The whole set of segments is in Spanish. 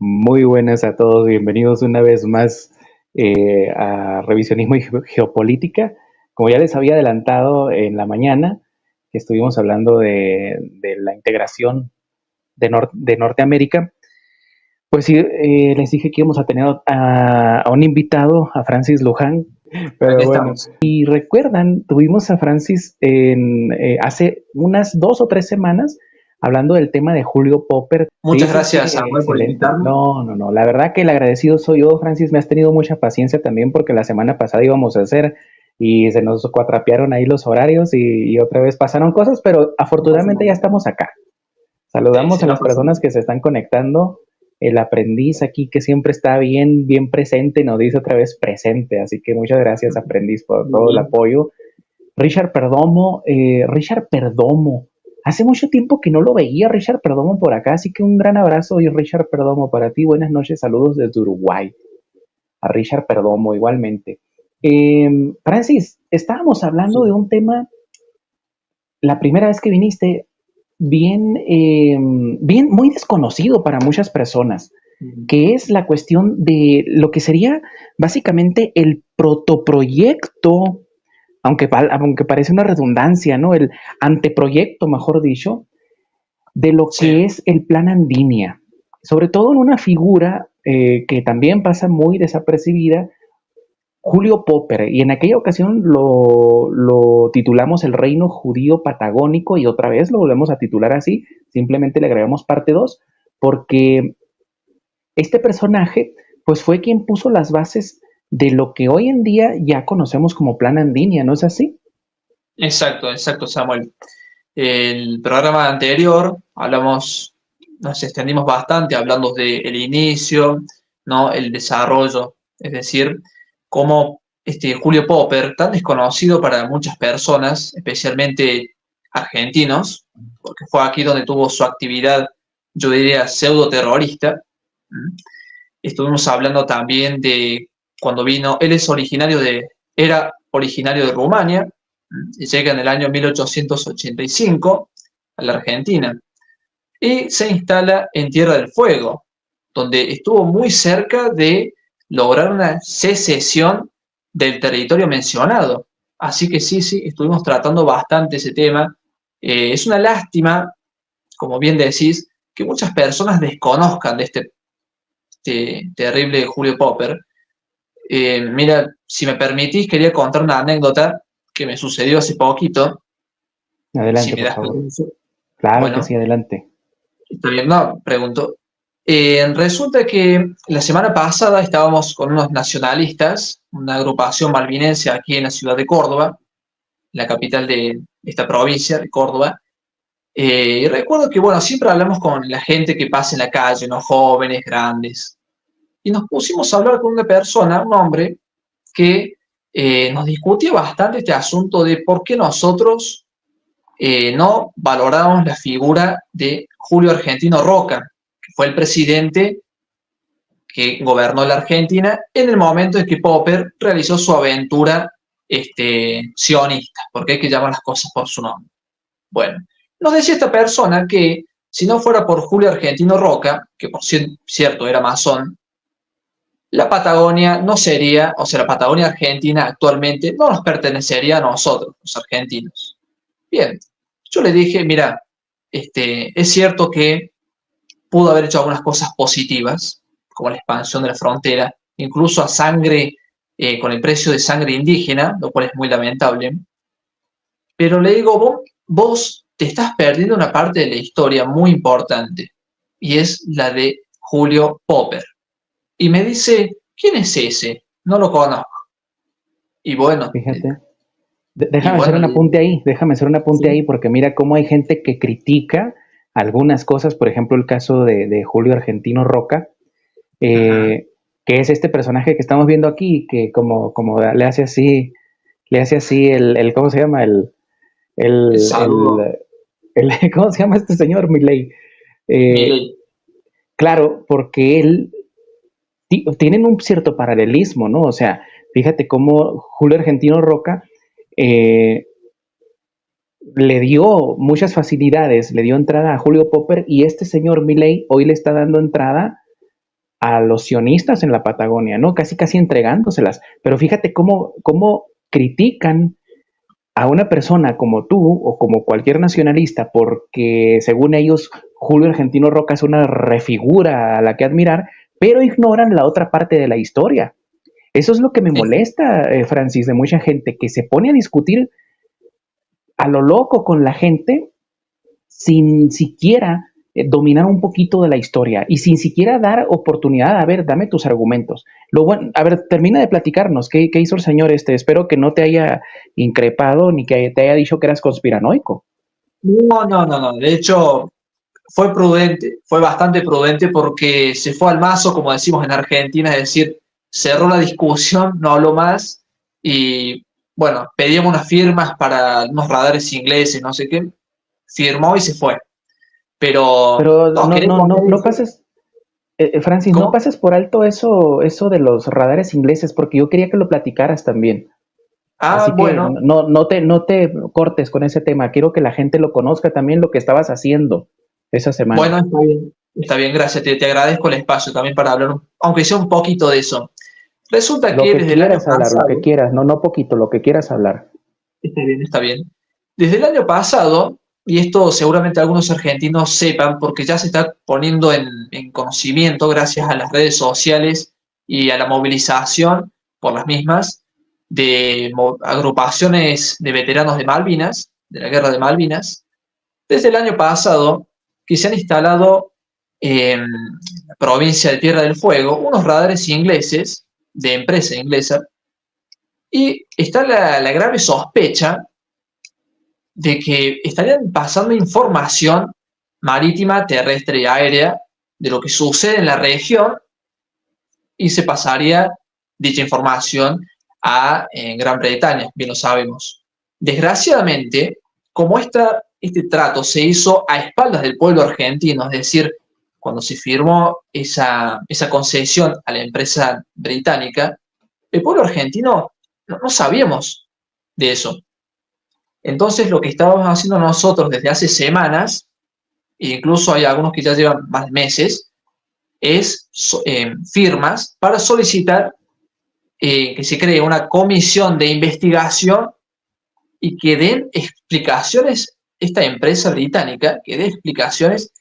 Muy buenas a todos, bienvenidos una vez más a Revisionismo y Geopolítica. Como ya les había adelantado en la mañana, que estuvimos hablando de la integración de Norteamérica, pues sí, les dije que íbamos a tener a un invitado, a Francis Luján, Aquí pero bueno, estamos. y recuerdan, tuvimos a Francis hace unas 2 o 3 semanas hablando del tema de Julio Popper. Se Muchas hizo gracias, así Samuel, por excelente. invitarme. No, la verdad que el agradecido soy yo, Francis, me has tenido mucha paciencia también porque la semana pasada íbamos a hacer y se nos cuatrapearon ahí los horarios y otra vez pasaron cosas, pero No pasa afortunadamente nada. ya estamos acá. Sí, Saludamos sí, a no las pasa personas nada. que se están conectando. El aprendiz aquí que siempre está bien presente, nos dice otra vez presente. Así que muchas gracias, aprendiz, por Muy todo el bien. apoyo. Richard Perdomo. Hace mucho tiempo que no lo veía Richard Perdomo por acá, así que un gran abrazo y Richard Perdomo para ti. Buenas noches, saludos desde Uruguay. A Richard Perdomo igualmente. Francis, estábamos hablando de Sí. un tema la primera vez que viniste bien, muy desconocido para muchas personas, Mm. que es la cuestión de lo que sería básicamente el protoproyecto, aunque parece una redundancia, ¿no? El anteproyecto, mejor dicho, de lo Sí, que es el Plan Andinia, sobre todo en una figura que también pasa muy desapercibida, Julio Popper, y en aquella ocasión lo titulamos El Reino Judío Patagónico y otra vez lo volvemos a titular así, simplemente le agregamos parte 2 porque este personaje pues fue quien puso las bases de lo que hoy en día ya conocemos como Plan Andinia, ¿no es así? exacto, Samuel. El programa anterior nos extendimos bastante hablando del inicio, ¿no? El desarrollo, es decir, cómo Julio Popper, tan desconocido para muchas personas, especialmente argentinos, porque fue aquí donde tuvo su actividad, yo diría, pseudo terrorista. Estuvimos hablando también de cuando vino, era originario de Rumania, y llega en el año 1885 a la Argentina y se instala en Tierra del Fuego, donde estuvo muy cerca de lograr una secesión del territorio mencionado. Así que sí, estuvimos tratando bastante ese tema. Es una lástima, como bien decís, que muchas personas desconozcan de este terrible Julio Popper. Mira, si me permitís, quería contar una anécdota que me sucedió hace poquito, si Adelante, me por das favor. permiso. Claro que sí, Bueno, adelante. está bien, no, pregunto. Resulta que la semana pasada estábamos con unos nacionalistas, una agrupación malvinense aquí en la ciudad de Córdoba, la capital de esta provincia, de Córdoba. Y recuerdo que, bueno, siempre hablamos con la gente que pasa en la calle, ¿no? Jóvenes, grandes. Y nos pusimos a hablar con una persona, un hombre, que nos discutía bastante este asunto de por qué nosotros no valoramos la figura de Julio Argentino Roca, que fue el presidente que gobernó la Argentina en el momento en que Popper realizó su aventura sionista, porque hay que llamar las cosas por su nombre. Bueno, nos decía esta persona que si no fuera por Julio Argentino Roca, que por cierto era masón, la Patagonia no sería, o sea, la Patagonia Argentina actualmente no nos pertenecería a nosotros, los argentinos. Bien, yo le dije, mira, es cierto que pudo haber hecho algunas cosas positivas, como la expansión de la frontera, incluso a sangre, con el precio de sangre indígena, lo cual es muy lamentable, pero le digo, vos te estás perdiendo una parte de la historia muy importante, y es la de Julio Popper. Y me dice, ¿quién es ese? No lo conozco. Y bueno, Fíjate. y Déjame hacer bueno, un apunte ahí, déjame hacer un apunte ahí, sí, porque mira cómo hay gente que critica algunas cosas, por ejemplo, el caso de Julio Argentino Roca, ajá, eh, que es este personaje que estamos viendo aquí, que como le hace así ¿cómo se llama? el El, saludo, ¿Cómo se llama este señor? Milley. Eh, Milei. claro, porque él tienen un cierto paralelismo, ¿no? O sea, fíjate cómo Julio Argentino Roca eh, le dio muchas facilidades, le dio entrada a Julio Popper y este señor Milley hoy le está dando entrada a los sionistas en la Patagonia, ¿no? Casi casi entregándoselas. Pero fíjate cómo critican a una persona como tú o como cualquier nacionalista, porque según ellos Julio Argentino Roca es una refigura a la que admirar, pero ignoran la otra parte de la historia. Eso es lo que me Sí. molesta, Francis, de mucha gente que se pone a discutir a lo loco con la gente sin siquiera dominar un poquito de la historia y sin siquiera dar oportunidad. A ver, dame tus argumentos. A ver, termina de platicarnos. ¿Qué hizo el señor este? Espero que no te haya increpado ni que te haya dicho que eras conspiranoico. No, no, no, no. De hecho, fue prudente, fue bastante prudente porque se fue al mazo, como decimos en Argentina, es decir, cerró la discusión, no habló más y, bueno, pedíamos unas firmas para unos radares ingleses, no sé qué, firmó y se fue. Pero Pero nos queremos no pases, Francis, no ¿cómo? pases por alto eso de los radares ingleses, porque yo quería que lo platicaras también. Ah, Así que bueno, no te cortes con ese tema. Quiero que la gente lo conozca también lo que estabas haciendo esa semana. bueno, está bien, gracias, te agradezco el espacio también para hablar, aunque sea un poquito de eso. Resulta Lo que que desde el año quieras hablar, lo que pasado, quieras, no poquito, lo que quieras hablar. está bien, está bien. Desde el año pasado, y esto seguramente algunos argentinos sepan, porque ya se está poniendo en conocimiento gracias a las redes sociales y a la movilización por las mismas de agrupaciones de veteranos de Malvinas, de la guerra de Malvinas, desde el año pasado que se han instalado en la provincia de Tierra del Fuego unos radares ingleses, de empresa inglesa, y está la grave sospecha de que estarían pasando información marítima, terrestre y aérea de lo que sucede en la región y se pasaría dicha información a Gran Bretaña, bien lo sabemos. Desgraciadamente, como este trato se hizo a espaldas del pueblo argentino, es decir, cuando se firmó esa concesión a la empresa británica, el pueblo argentino no sabíamos de eso. Entonces, lo que estábamos haciendo nosotros desde hace semanas, e incluso hay algunos que ya llevan más meses, es firmas para solicitar que se cree una comisión de investigación y que den explicaciones, esta empresa británica, que dé explicaciones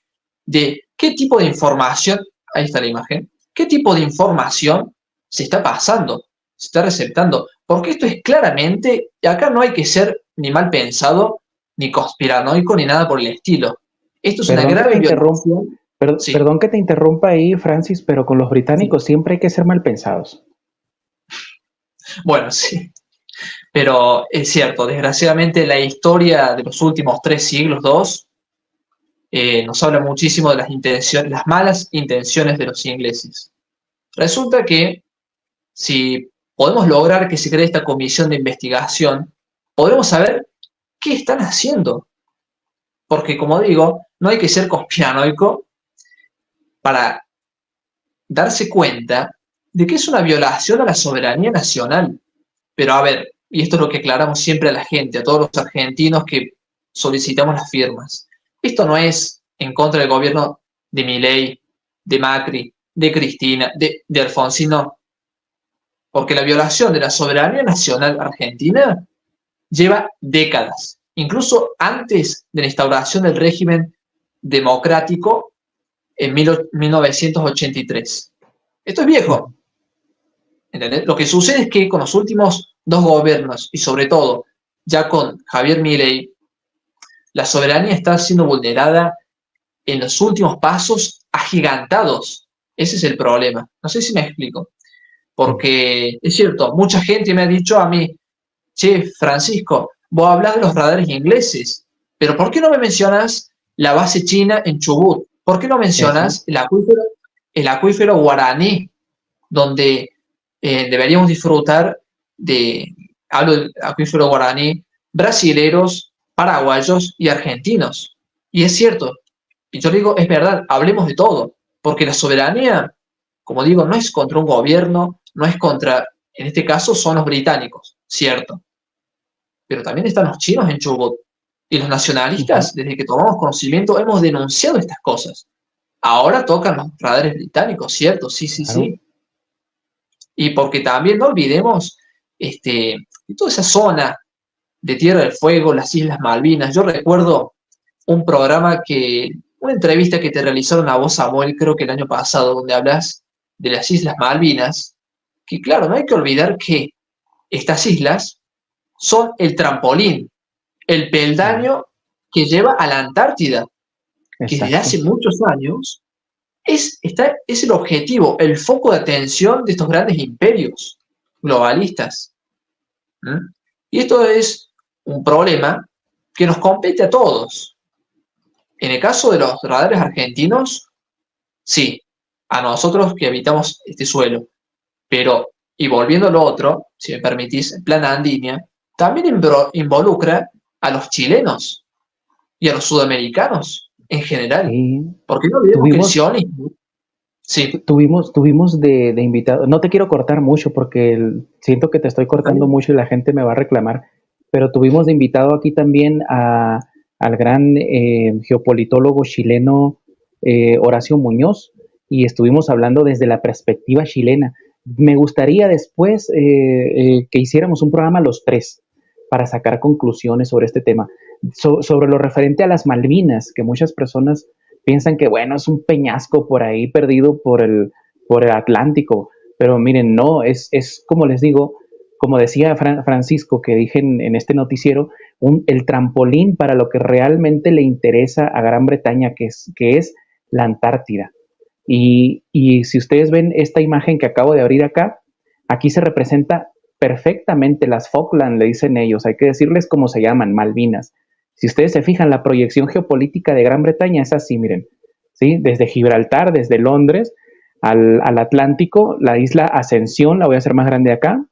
de qué tipo de información, ahí está la imagen, qué tipo de información se está pasando, se está receptando, porque esto es claramente, y acá no hay que ser ni mal pensado, ni conspiranoico, ni nada por el estilo. Esto es una Perdón que te grave interrumpa, violación. Sí, perdón que te interrumpa ahí, Francis, pero con los sí. británicos siempre hay que ser mal pensados. Bueno, sí. Pero es cierto, desgraciadamente la historia de los últimos 3 siglos, dos, nos habla muchísimo de las intenciones, las malas intenciones de los ingleses. Resulta que si podemos lograr que se cree esta comisión de investigación, podremos saber qué están haciendo. Porque, como digo, no hay que ser conspiranoico para darse cuenta de que es una violación a la soberanía nacional. Pero a ver, y esto es lo que aclaramos siempre a la gente, a todos los argentinos que solicitamos las firmas. Esto no es en contra del gobierno de Milei, de Macri, de Cristina, de Alfonsín, no. Porque la violación de la soberanía nacional argentina lleva décadas, incluso antes de la instauración del régimen democrático en 1983. Esto es viejo, ¿entendés? Lo que sucede es que con los últimos dos gobiernos y sobre todo ya con Javier Milei, la soberanía está siendo vulnerada en los últimos pasos agigantados. Ese es el problema. No sé si me explico. Porque es cierto, mucha gente me ha dicho a mí, che, Francisco, vos hablas de los radares ingleses, pero ¿por qué no me mencionas la base china en Chubut? ¿Por qué no Eso. mencionas el acuífero guaraní, donde deberíamos disfrutar de, hablo del acuífero guaraní, brasileros, paraguayos y argentinos? Y es cierto, y yo digo, es verdad, hablemos de todo, porque la soberanía, como digo, no es contra un gobierno, no es contra, en este caso son los británicos, cierto, pero también están los chinos en Chubut. Y los Ujú. nacionalistas, desde que tomamos conocimiento, hemos denunciado estas cosas. Ahora tocan los radares británicos, ¿cierto? Sí, sí, Claro. sí. Y porque también no olvidemos toda esa zona de Tierra del Fuego, las Islas Malvinas. Yo recuerdo una entrevista que te realizaron a vos, Samuel, creo que el año pasado, donde hablas de las Islas Malvinas, que claro, no hay que olvidar que estas islas son el trampolín, el Sí, peldaño que lleva a la Antártida, que desde exacto. hace muchos años es el objetivo, el foco de atención de estos grandes imperios globalistas. ¿Mm? Y esto es un problema que nos compete a todos. En el caso de los radares argentinos, sí, a nosotros que habitamos este suelo, pero, y volviendo a lo otro, si me permitís, el plan Andinia, también involucra a los chilenos y a los sudamericanos en general, Sí. porque no olvidemos que el Tuvimos, sionismo, sí, tuvimos de invitado, no te quiero cortar mucho porque siento que te estoy ¿está cortando bien? mucho y la gente me va a reclamar, pero tuvimos de invitado aquí también al gran geopolitólogo chileno Horacio Muñoz y estuvimos hablando desde la perspectiva chilena. Me gustaría después que hiciéramos un programa los tres para sacar conclusiones sobre este tema, sobre lo referente a las Malvinas, que muchas personas piensan que, bueno, es un peñasco por ahí perdido por el Atlántico, pero miren, no, es como les digo, como decía Francisco, que dije en este noticiero, el trampolín para lo que realmente le interesa a Gran Bretaña, que es la Antártida. Y si ustedes ven esta imagen que acabo de abrir acá, aquí se representa perfectamente las Falkland, le dicen ellos, hay que decirles cómo se llaman, Malvinas. Si ustedes se fijan, la proyección geopolítica de Gran Bretaña es así, miren, ¿sí? Desde Gibraltar, desde Londres al Atlántico, la isla Ascensión, la voy a hacer más grande acá,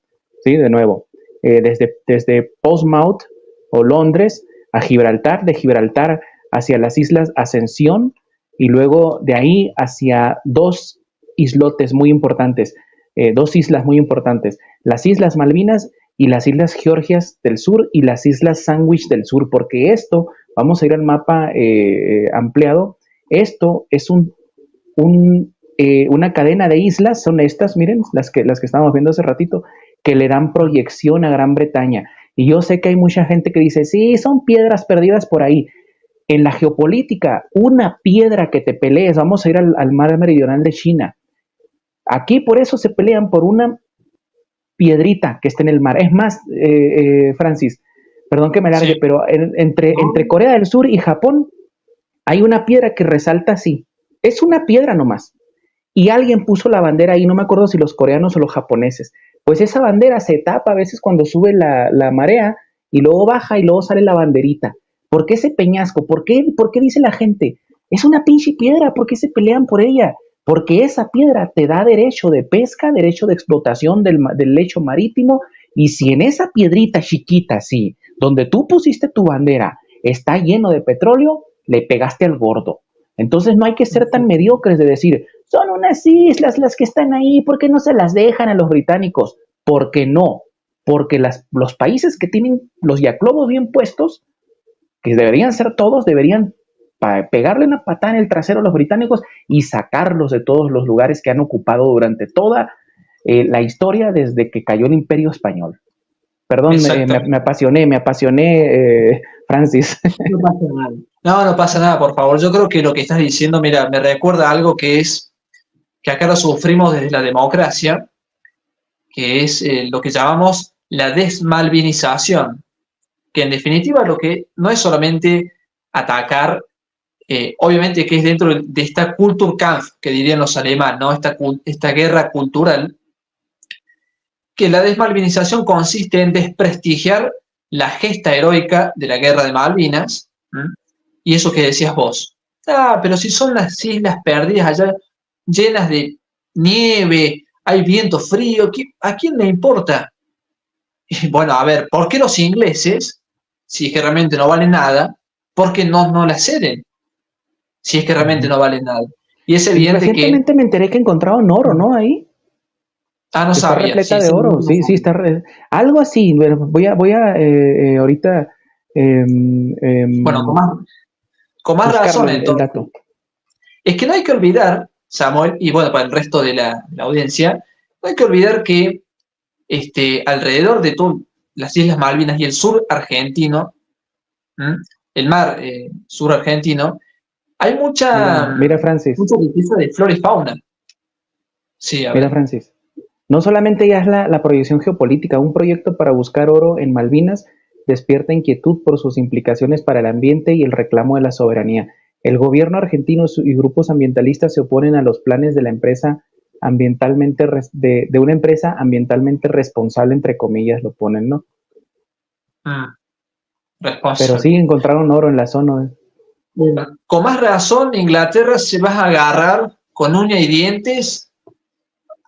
¿sí? De nuevo, desde Portsmouth o Londres a Gibraltar, de Gibraltar hacia las islas Ascensión y luego de ahí hacia dos islotes muy importantes, dos islas muy importantes, las Islas Malvinas y las Islas Georgias del Sur y las Islas Sandwich del Sur, porque esto, vamos a ir al mapa ampliado, esto es una cadena de islas, son estas, miren, las que estábamos viendo hace ratito, que le dan proyección a Gran Bretaña. Y yo sé que hay mucha gente que dice, sí, son piedras perdidas por ahí. En la geopolítica, una piedra que te pelees, vamos a ir al mar meridional de China. Aquí por eso se pelean por una piedrita que está en el mar. Es más, Francis, perdón que me largue, Sí. pero entre ¿No? Corea del Sur y Japón hay una piedra que resalta así. Es una piedra nomás. Y alguien puso la bandera ahí, no me acuerdo si los coreanos o los japoneses. Pues esa bandera se tapa a veces cuando sube la marea y luego baja y luego sale la banderita. ¿Por qué ese peñasco? ¿Por qué dice la gente? Es una pinche piedra, ¿por qué se pelean por ella? Porque esa piedra te da derecho de pesca, derecho de explotación del lecho marítimo, y si en esa piedrita chiquita, sí, donde tú pusiste tu bandera, está lleno de petróleo, le pegaste al gordo. Entonces no hay que ser tan mediocres de decir, son unas islas las que están ahí, ¿por qué no se las dejan a los británicos? ¿Por qué no? Porque los países que tienen los yaclobos bien puestos, que deberían ser todos, deberían pegarle una patada en el trasero a los británicos y sacarlos de todos los lugares que han ocupado durante toda la historia desde que cayó el Imperio Español. Perdón, Exactamente. me apasioné, Francis. No pasa nada. No, no pasa nada, por favor. Yo creo que lo que estás diciendo, mira, me recuerda a algo que acá lo sufrimos desde la democracia, que es lo que llamamos la desmalvinización, que en definitiva lo que no es solamente atacar, obviamente que es dentro de esta Kulturkampf, que dirían los alemanes, ¿no? Esta guerra cultural, que la desmalvinización consiste en desprestigiar la gesta heroica de la guerra de Malvinas, ¿m? Y eso que decías vos. Ah, pero si son las islas perdidas allá llenas de nieve, hay viento frío, ¿a quién le importa? Y bueno, a ver, ¿por qué los ingleses, si es que realmente no valen nada, por qué no la ceden? Si es que Uh realmente -huh. no valen nada. Y es Sí, evidente que, recientemente me enteré que encontraron oro, ¿no? Ahí. no Que está sabía, repleta de oro, sinceramente no sí, sí, sabía. algo así. Bueno, voy a ahorita Bueno, con más buscarlo razón el entonces. dato. Es que no hay que olvidar, Samuel, y bueno, para el resto de la audiencia, no hay que olvidar que alrededor de todas las Islas Malvinas y el sur argentino, ¿m? El mar sur argentino, hay Mira, mira Francis, mucha riqueza de flora y fauna. Sí, a mira ver. Francis. No solamente ya es la proyección geopolítica, un proyecto para buscar oro en Malvinas despierta inquietud por sus implicaciones para el ambiente y el reclamo de la soberanía. El gobierno argentino y grupos ambientalistas se oponen a los planes de la empresa de una empresa ambientalmente responsable, entre comillas, lo ponen, ¿no? Mm, Pero responsable. sí encontraron oro en la zona. Con más razón, Inglaterra se va a agarrar con uña y dientes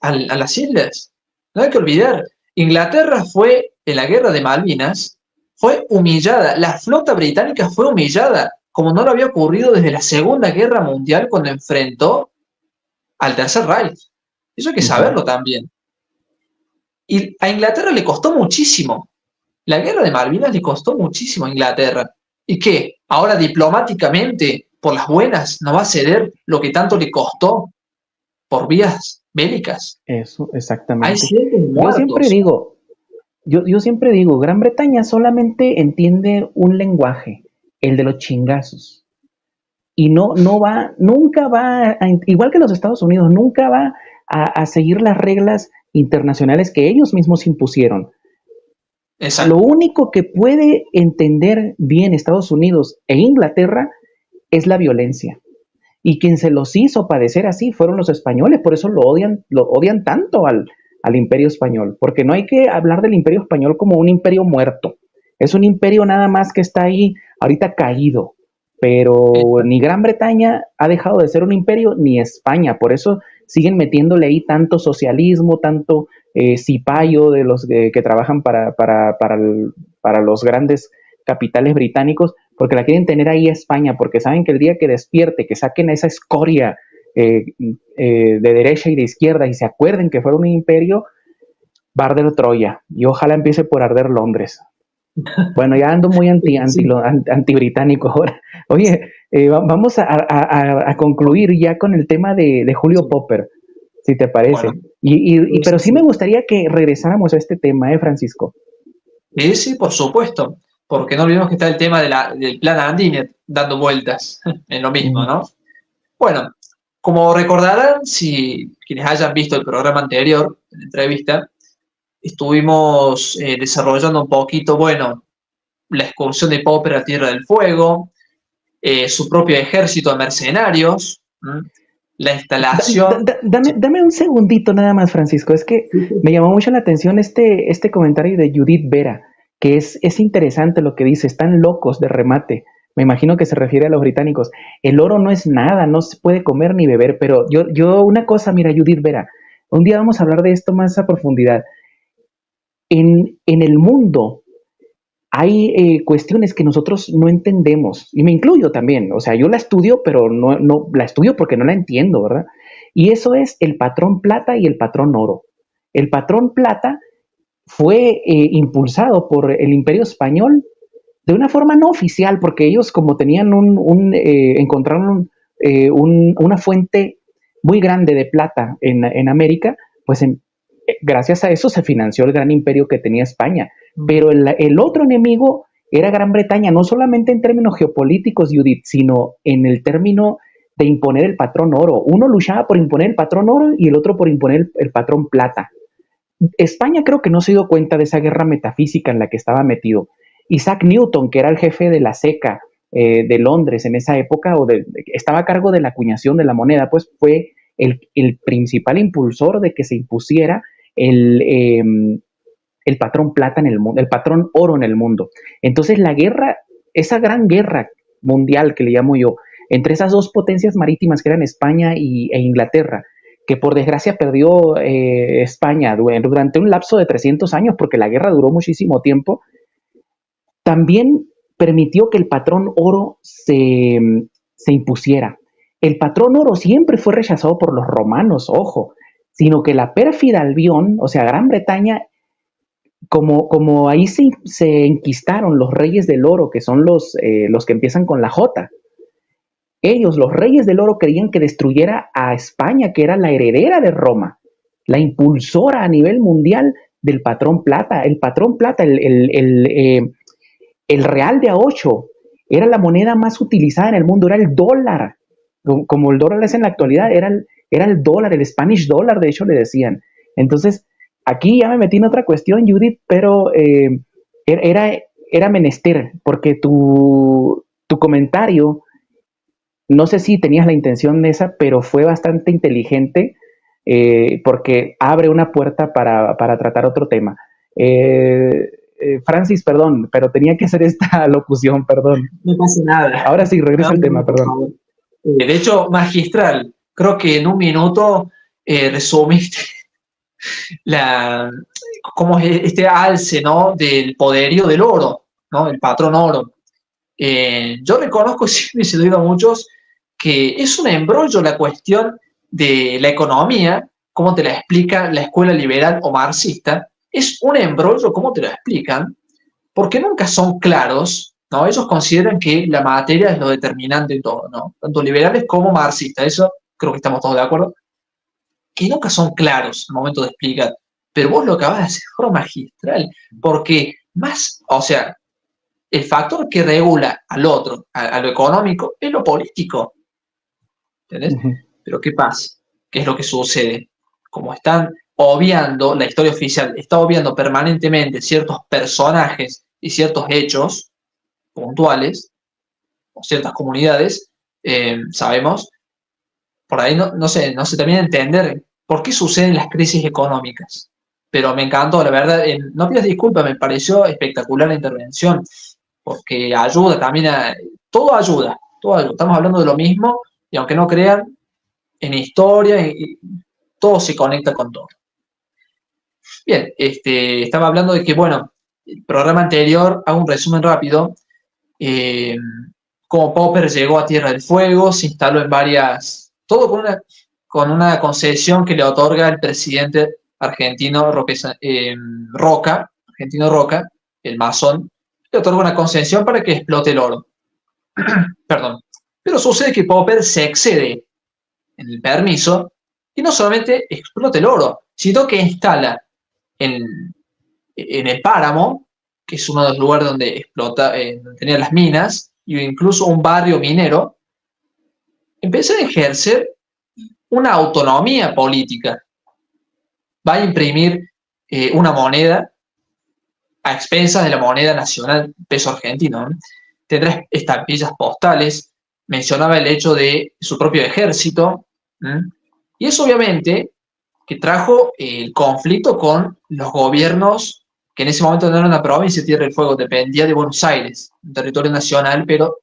a las islas. No hay que olvidar, Inglaterra fue, en la guerra de Malvinas, fue humillada. La flota británica fue humillada, como no lo había ocurrido desde la Segunda Guerra Mundial cuando enfrentó al Tercer Reich. Eso hay que Ujú. saberlo también. Y a Inglaterra le costó muchísimo. La guerra de Malvinas le costó muchísimo a Inglaterra. ¿Y qué? Ahora diplomáticamente, por las buenas, no va a ceder lo que tanto le costó por vías bélicas. Eso, Hay exactamente. cientos de Yo siempre muertos. digo, yo siempre digo, Gran Bretaña solamente entiende un lenguaje, el de los chingazos. Y no va, nunca va, igual que los Estados Unidos, nunca va a seguir las reglas internacionales que ellos mismos impusieron. Lo Exacto. único que puede entender bien Estados Unidos e Inglaterra es la violencia. Y quien se los hizo padecer así fueron los españoles, por eso lo odian tanto al imperio español, porque no hay que hablar del imperio español como un imperio muerto. Es un imperio nada más que está ahí ahorita caído, pero ni Gran Bretaña ha dejado de ser un imperio, ni España, por eso siguen metiéndole ahí tanto socialismo, tanto cipayo de los que trabajan para los grandes capitales británicos, porque la quieren tener ahí a España, porque saben que el día que despierte, que saquen a esa escoria de derecha y de izquierda y se acuerden que fueron un imperio, va a arder Troya y ojalá empiece por arder Londres. Bueno, ya ando muy Sí, anti-británico ahora. Oye, vamos a concluir ya con el tema de Julio sí. Popper, si te Bueno, parece. sí, Pero sí me sí. gustaría que regresáramos a este tema, Francisco. Sí, por supuesto. Porque no olvidemos que está el tema del plan Andinet dando vueltas en lo mismo, Mm. ¿no? Bueno, como recordarán, si quienes hayan visto el programa anterior, la entrevista, estuvimos desarrollando un poquito, bueno, la excursión de Popper a Tierra del Fuego, su propio ejército de mercenarios, ¿m? La instalación. Dame un segundito nada más, Francisco. Es que me llamó mucho la atención este comentario de Judith Vera, que es interesante lo que dice, están locos de remate. Me imagino que se refiere a los británicos. El oro no es nada, no se puede comer ni beber, pero una cosa, mira, Judith Vera, un día vamos a hablar de esto más a profundidad. En el mundo hay cuestiones que nosotros no entendemos, y me incluyo también, o sea, yo la estudio, pero no la estudio porque no la entiendo, ¿verdad? Y eso es el patrón plata y el patrón oro. El patrón plata fue impulsado por el Imperio Español de una forma no oficial, porque ellos como tenían encontraron una fuente muy grande de plata en América, pues gracias a eso se financió el gran imperio que tenía España. Pero el otro enemigo era Gran Bretaña, no solamente en términos geopolíticos, Judith, sino en el término de imponer el patrón oro. Uno luchaba por imponer el patrón oro y el otro por imponer el patrón plata. España creo que no se dio cuenta de esa guerra metafísica en la que estaba metido. Isaac Newton, que era el jefe de la SECA de Londres en esa época, estaba a cargo de la acuñación de la moneda, pues fue el principal impulsor de que se impusiera el patrón plata en el mundo, el patrón oro en el mundo. Entonces la guerra, esa gran guerra mundial que le llamo yo, entre esas dos potencias marítimas que eran España e Inglaterra, que por desgracia perdió España durante un lapso de 300 años, porque la guerra duró muchísimo tiempo, también permitió que el patrón oro se impusiera. El patrón oro siempre fue rechazado por los romanos, ojo, sino que la pérfida Albión, o sea, Gran Bretaña, como ahí se enquistaron los reyes del oro, que son los que empiezan con la J, Ellos, los reyes del oro, querían que destruyera a España, que era la heredera de Roma, la impulsora a nivel mundial del patrón plata. El patrón plata, el real de a 8, era la moneda más utilizada en el mundo, era el dólar. Como el dólar es en la actualidad, era el dólar, el Spanish dollar, de hecho le decían. Entonces, aquí ya me metí en otra cuestión, Judith, pero era menester, porque tu comentario, no sé si tenías la intención de esa, pero fue bastante inteligente, porque abre una puerta para tratar otro tema. Francis, perdón, pero tenía que hacer esta locución, perdón. No pasa nada. Ahora sí, regresa al tema, perdón. De hecho, magistral, creo que en un minuto resumiste cómo es este alce, ¿no?, del poderío del oro, ¿no?, el patrón oro. Yo reconozco, siempre se lo digo a muchos, que es un embrollo la cuestión de la economía, cómo te la explica la escuela liberal o marxista. Es un embrollo, cómo te lo explican, porque nunca son claros, ¿no? Ellos consideran que la materia es lo determinante en todo, ¿no? Tanto liberales como marxistas, eso creo que estamos todos de acuerdo, que nunca son claros al momento de explicar. Pero vos lo acabas de hacer de forma magistral, porque más, o sea, el factor que regula al otro, a lo económico, es lo político. ¿Entendés? Pero ¿qué pasa? ¿Qué es lo que sucede? Como están obviando, la historia oficial está obviando permanentemente ciertos personajes y ciertos hechos puntuales, o ciertas comunidades, sabemos, por ahí no se termina de entender por qué suceden las crisis económicas. Pero me encantó, la verdad, no pidas disculpas, me pareció espectacular la intervención, porque ayuda también todo ayuda, todo ayuda. Estamos hablando de lo mismo, y aunque no crean, en historia, todo se conecta con todo. Bien, estaba hablando de que, bueno, el programa anterior, hago un resumen rápido, cómo Popper llegó a Tierra del Fuego, se instaló en varias, todo con una concesión que le otorga el presidente argentino Roca, el masón, le otorga una concesión para que explote el oro. Perdón. Pero sucede que Popper se excede en el permiso y no solamente explota el oro, sino que instala en el páramo, que es uno de los lugares donde explota, donde tenía las minas, e incluso un barrio minero, empieza a ejercer una autonomía política. Va a imprimir una moneda a expensas de la moneda nacional, peso argentino, ¿no? Tendrá estampillas postales, mencionaba el hecho de su propio ejército, ¿no? Y eso obviamente que trajo el conflicto con los gobiernos que en ese momento no era una provincia de Tierra del Fuego, dependía de Buenos Aires, un territorio nacional, pero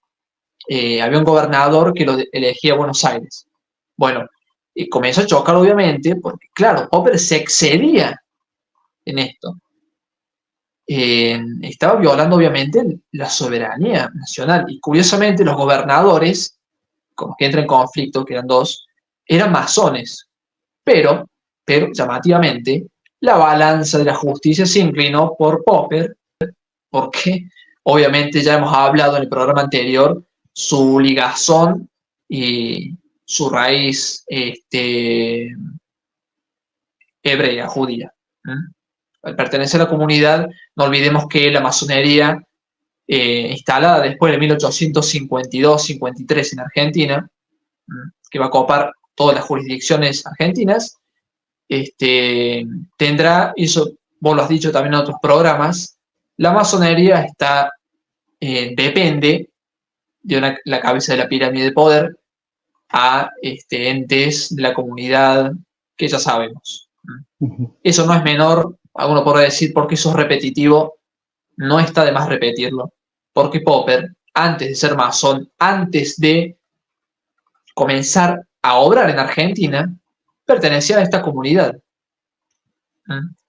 había un gobernador que lo elegía Buenos Aires. Bueno, y comenzó a chocar obviamente, porque claro, Popper se excedía en esto. Estaba violando obviamente la soberanía nacional, y curiosamente los gobernadores, con los que entra en conflicto, que eran dos, eran masones, pero llamativamente, la balanza de la justicia se inclinó por Popper, porque obviamente ya hemos hablado en el programa anterior su ligazón y su raíz hebrea, judía. Al pertenecer a la comunidad, no olvidemos que la masonería, instalada después de 1852-53 en Argentina, que va a copar todas las jurisdicciones argentinas, tendrá, y eso vos lo has dicho también en otros programas, la masonería depende de la cabeza de la pirámide de poder a entes de la comunidad que ya sabemos. Eso no es menor, alguno podrá decir, porque eso es repetitivo, no está de más repetirlo, porque Popper, antes de ser masón, antes de comenzar a obrar en Argentina, pertenecía a esta comunidad.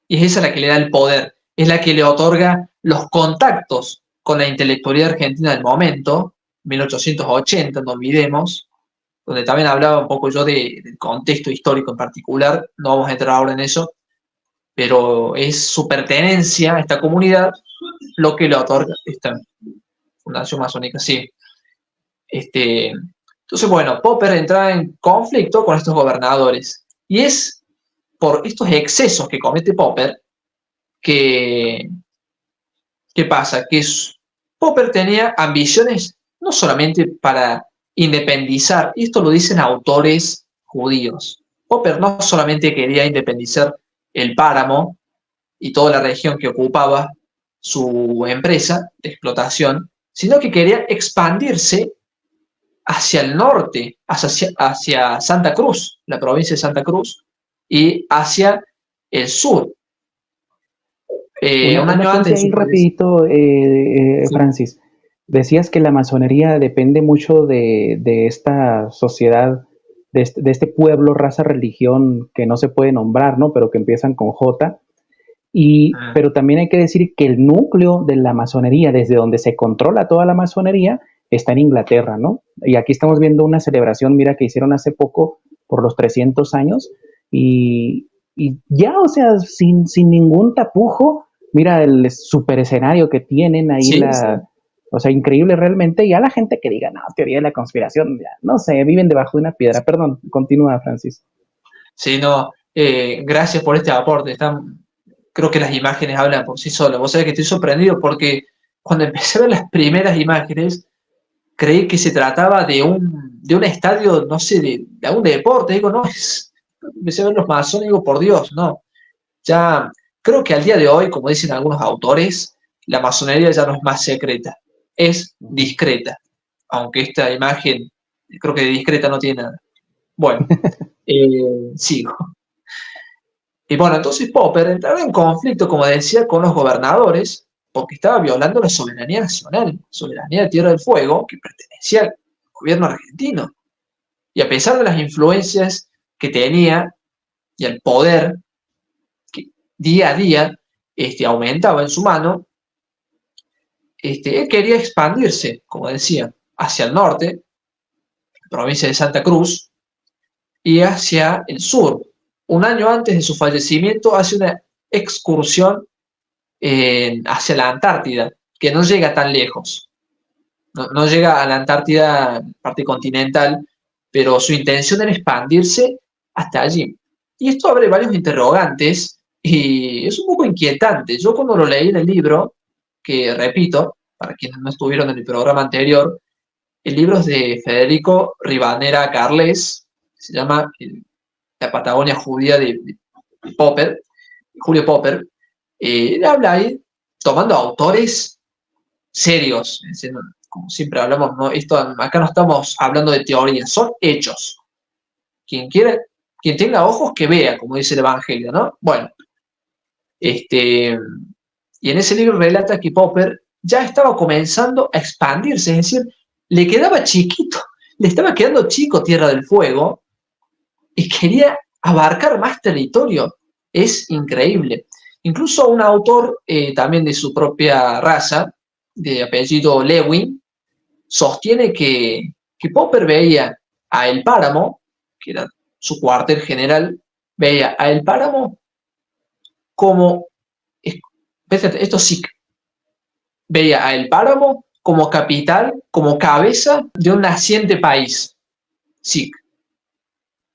Y es esa la que le da el poder, es la que le otorga los contactos con la intelectualidad argentina del momento, 1880, no olvidemos, donde también hablaba un poco yo del contexto histórico en particular, no vamos a entrar ahora en eso, pero es su pertenencia a esta comunidad lo que le otorga esta fundación masónica, sí. Entonces, bueno, Popper entra en conflicto con estos gobernadores. Y es por estos excesos que comete Popper que, ¿qué pasa? Popper tenía ambiciones no solamente para independizar, y esto lo dicen autores judíos. Popper no solamente quería independizar el páramo y toda la región que ocupaba su empresa de explotación, sino que quería expandirse hacia el norte, hacia Santa Cruz, la provincia de Santa Cruz, y hacia el sur. Un Una año cosa antes de ahí su fallecimiento. rapidito, Sí. Francis. Decías que la masonería depende mucho de esta sociedad, de este pueblo, raza, religión que no se puede nombrar, ¿no? Pero que empiezan con J. Pero también hay que decir que el núcleo de la masonería, desde donde se controla toda la masonería, está en Inglaterra, ¿no? Y aquí estamos viendo una celebración, mira, que hicieron hace poco por los 300 años y ya, o sea, sin ningún tapujo, mira el super escenario que tienen ahí, Sí, sí. o sea, increíble realmente. Y a la gente que diga, no, teoría de la conspiración, ya, no sé, viven debajo de una piedra. Perdón, continúa, Francis. Sí, no, gracias por este aporte. Creo que las imágenes hablan por sí solas. Vos sabés que estoy sorprendido porque cuando empecé a ver las primeras imágenes, creí que se trataba de un estadio, no sé, de algún deporte. Digo, no, empecé a ver los masones, digo, por Dios, no. Ya, creo que al día de hoy, como dicen algunos autores, la masonería ya no es más secreta, es discreta. Aunque esta imagen, creo que de discreta no tiene nada. Bueno, sigo. Y bueno, entonces Popper entraba en conflicto, como decía, con los gobernadores, porque estaba violando la soberanía nacional, soberanía de Tierra del Fuego, que pertenecía al gobierno argentino. Y a pesar de las influencias que tenía y el poder que día a día aumentaba en su mano, él quería expandirse, como decía, hacia el norte, provincia de Santa Cruz, y hacia el sur. Un año antes de su fallecimiento hace una excursión hacia la Antártida, que no llega tan lejos. No llega a la Antártida, parte continental, pero su intención era expandirse hasta allí. Y esto abre varios interrogantes y es un poco inquietante. Yo cuando lo leí en el libro, que repito, para quienes no estuvieron en el programa anterior, el libro es de Federico Rivadeneyra Carles, se llama La Patagonia Judía de Popper, Julio Popper. Él habla ahí tomando autores serios, es decir, como siempre hablamos, ¿no? Acá no estamos hablando de teorías, son hechos. Quien quiera, quien tenga ojos que vea, como dice el Evangelio, ¿no? Bueno, y en ese libro relata que Popper ya estaba comenzando a expandirse, es decir, le quedaba chiquito, le estaba quedando chico Tierra del Fuego y quería abarcar más territorio. Es increíble. Incluso un autor también de su propia raza, de apellido Lewin, sostiene que Popper veía a El Páramo, que era su cuartel general, veía a El Páramo como, esto sí, veía a El Páramo como capital, como cabeza de un naciente país. Sí.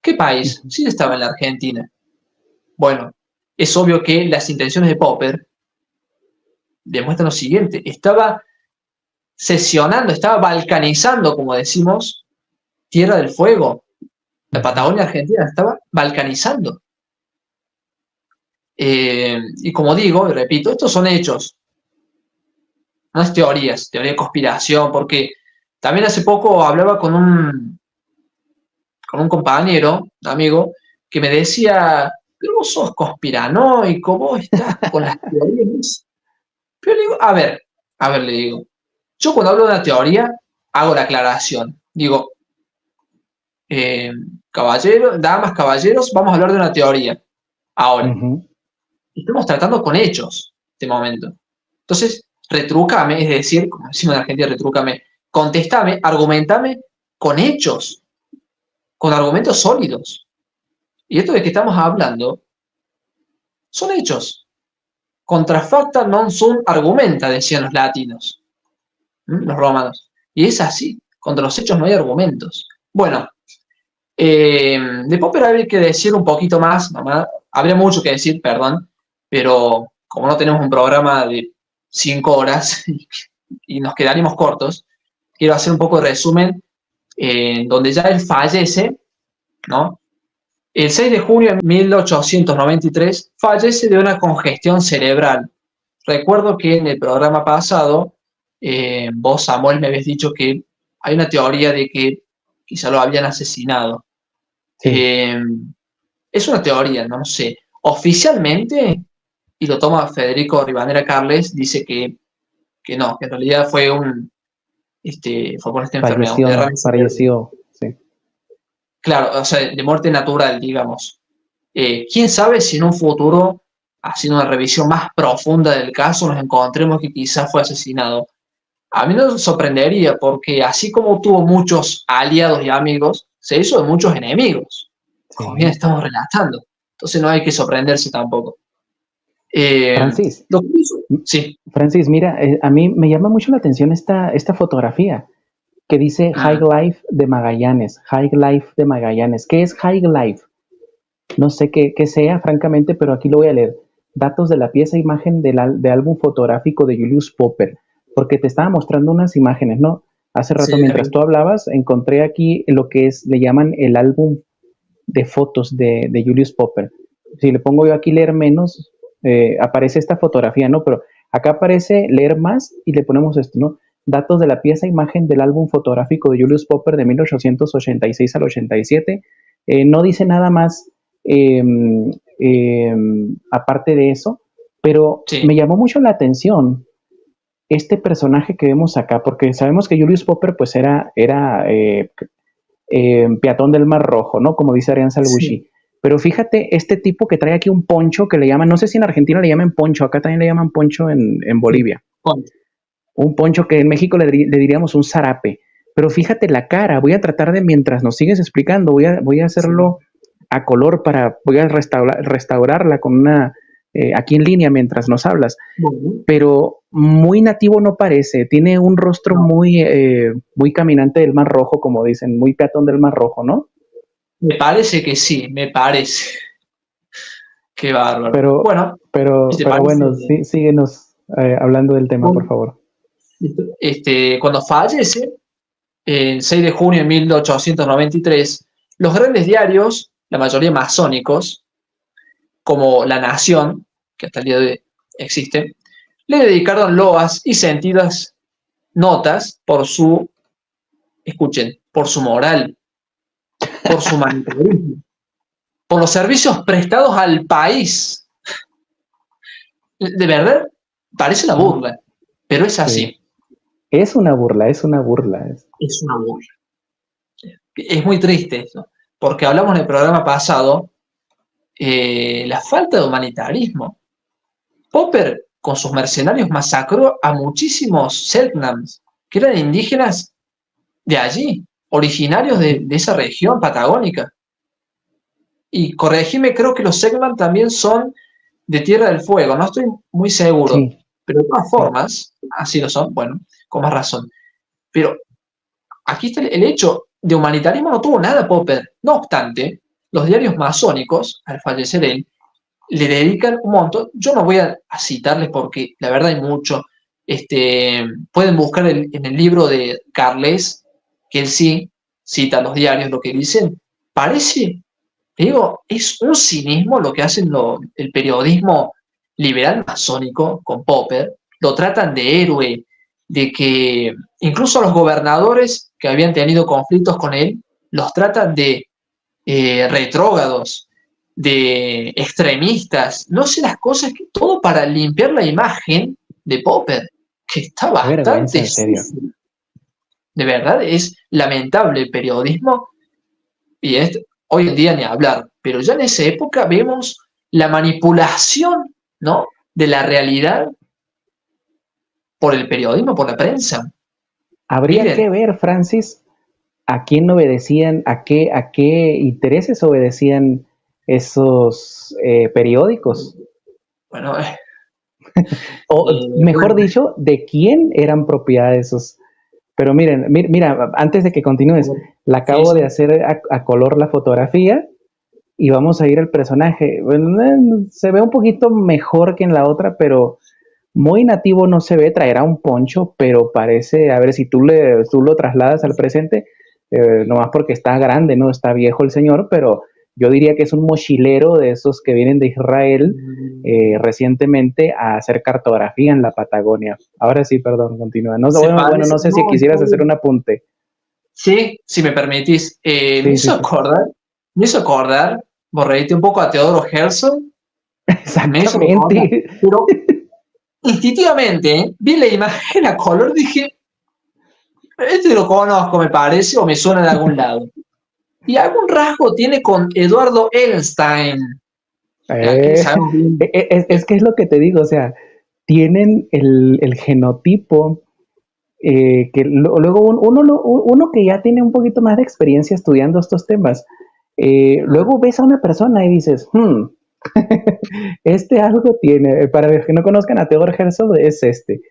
¿Qué país? Sí estaba en la Argentina. Bueno, es obvio que las intenciones de Popper demuestran lo siguiente. Estaba sesionando, estaba balcanizando, como decimos, Tierra del Fuego. La Patagonia Argentina estaba balcanizando. Y como digo, y repito, estos son hechos, no es teorías, teoría de conspiración, porque también hace poco hablaba con un compañero, un amigo, que me decía, pero vos sos conspiranoico, vos estás con las teorías. Pero le digo, a ver, le digo, yo cuando hablo de una teoría, hago la aclaración. Digo, caballeros, damas, caballeros, vamos a hablar de una teoría. Ahora, estamos tratando con hechos este momento. Entonces, retrúcame, es decir, como decimos en Argentina, retrúcame, contestame, argumentame con hechos, con argumentos sólidos. Y esto de que estamos hablando son hechos. Contra facta non sum argumenta, decían los latinos, los romanos. Y es así, contra los hechos no hay argumentos. Bueno, de Popper habría que decir un poquito más, nomás. Habría mucho que decir, perdón, pero como no tenemos un programa de 5 horas y nos quedaríamos cortos, quiero hacer un poco de resumen, donde ya él fallece, ¿no? El 6 de junio de 1893 fallece de una congestión cerebral. Recuerdo que en el programa pasado, vos, Samuel, me habías dicho que hay una teoría de que quizá lo habían asesinado. Sí. Eh, es una teoría, no sé. Oficialmente, y lo toma Federico Rivadeneira Carles, dice que no, que en realidad fue por esta enfermedad, un derrame cerebral. Falleció, sí. Claro, o sea, de muerte natural, digamos. ¿Quién sabe si en un futuro, haciendo una revisión más profunda del caso, nos encontremos que quizás fue asesinado? A mí nos sorprendería porque así como tuvo muchos aliados y amigos, se hizo de muchos enemigos, como bien Sí. estamos relatando. Entonces no hay que sorprenderse tampoco. Eh, Francis, lo que hizo, sí. Francis, mira, a mí me llama mucho la atención esta fotografía que dice High Mm, Life de Magallanes. High Life de Magallanes. ¿Qué es High Life? No sé qué sea, francamente, pero aquí lo voy a leer. Datos de la pieza imagen de álbum fotográfico de Julius Popper, porque te estaba mostrando unas imágenes, ¿no? Hace rato, sí, mientras tú hablabas, encontré aquí lo que le llaman el álbum de fotos de Julius Popper. Si le pongo yo aquí leer menos, aparece esta fotografía, ¿no? Pero acá aparece leer más y le ponemos esto, ¿no? Datos de la pieza imagen del álbum fotográfico de Julius Popper de 1886 al 87. No dice nada más eh, aparte de eso, pero sí, me llamó mucho la atención este personaje que vemos acá, porque sabemos que Julius Popper pues era peatón del Mar Rojo, ¿no? Como dice Arián sí. Salvucci. Pero fíjate, este tipo que trae aquí un poncho que le llaman, no sé si en Argentina le llaman poncho, acá también le llaman poncho en Sí. Bolivia. Ponte. Un poncho que en México le diríamos un zarape. Pero fíjate la cara, voy a tratar de, mientras nos sigues explicando, voy a Sí. hacerlo a color voy a restaurarla con aquí en línea mientras nos hablas. Bueno, Pero muy nativo no parece, tiene un rostro no. muy caminante del Mar Rojo, como dicen, muy peatón del Mar Rojo, ¿no? Me parece que sí, me parece. Qué bárbaro. Pero, Bueno, si te pero parece, bueno, sí, síguenos hablando del tema, por favor. cuando fallece, el 6 de junio de 1893, los grandes diarios, la mayoría masónicos, como La Nación, que hasta el día de hoy existe, le dedicaron loas y sentidas notas escuchen, por su moral, por su humanitarismo, por los servicios prestados al país. De verdad, parece una Mm, burla, pero es sí. así, Es una burla, es una burla. es una burla. Es muy triste eso, porque hablamos en el programa pasado, la falta de humanitarismo. Popper, con sus mercenarios, masacró a muchísimos Selknams, que eran indígenas de allí, originarios de esa región patagónica. Y corregime, creo que los Selknam también son de Tierra del Fuego, no estoy muy seguro, Sí, pero de todas sí. formas, así lo son, bueno, con más razón. Pero aquí está el hecho de humanitarismo, no tuvo nada Popper. No obstante, los diarios masónicos, al fallecer él, le dedican un montón. Yo no voy a citarles porque la verdad hay mucho. Pueden buscar en el libro de Carles, que él sí cita los diarios, lo que dicen. Parece, te digo, es un cinismo lo que hacen el periodismo liberal masónico con Popper. Lo tratan de héroe, de que incluso los gobernadores que habían tenido conflictos con él, los tratan de retrógrados, de extremistas, no sé las cosas, todo para limpiar la imagen de Popper, que está Qué vergüenza, bastante en serio. sucio. De verdad, es lamentable el periodismo y hoy en día ni hablar, pero ya en esa época vemos la manipulación, ¿no? De la realidad por el periodismo, por la prensa. Habría que Miren, ver, Francis, a quién obedecían, a qué intereses obedecían esos periódicos. bueno, O, mejor bueno, dicho, de quién eran propiedad esos. Pero miren, mira, antes de que continúes, la acabo de hacer a color la fotografía y vamos a ir al personaje. Bueno, se ve un poquito mejor que en la otra, pero muy nativo no se ve. Traerá un poncho, pero parece, a ver, si tú lo trasladas al presente, nomás porque está grande, ¿no? Está viejo el señor, pero yo diría que es un mochilero de esos que vienen de Israel recientemente a hacer cartografía en la Patagonia. Ahora sí, perdón, continúa. No, bueno, no sé si quisieras hacer un apunte. Sí, si me permitís. Me hizo acordar, Borreguito, un poco a Teodoro Herzl. Me hizo acordar, Exactamente. pero instintivamente vi la imagen a color, dije, este lo conozco, me parece, o me suena de algún lado. Y algún rasgo tiene con Eduardo Ellenstein. Sabemos bien. Es que es lo que te digo, o sea, tienen el genotipo que luego uno que ya tiene un poquito más de experiencia estudiando estos temas, luego ves a una persona y dices, este algo tiene. Para los que no conozcan a Theodor Herzl, es este.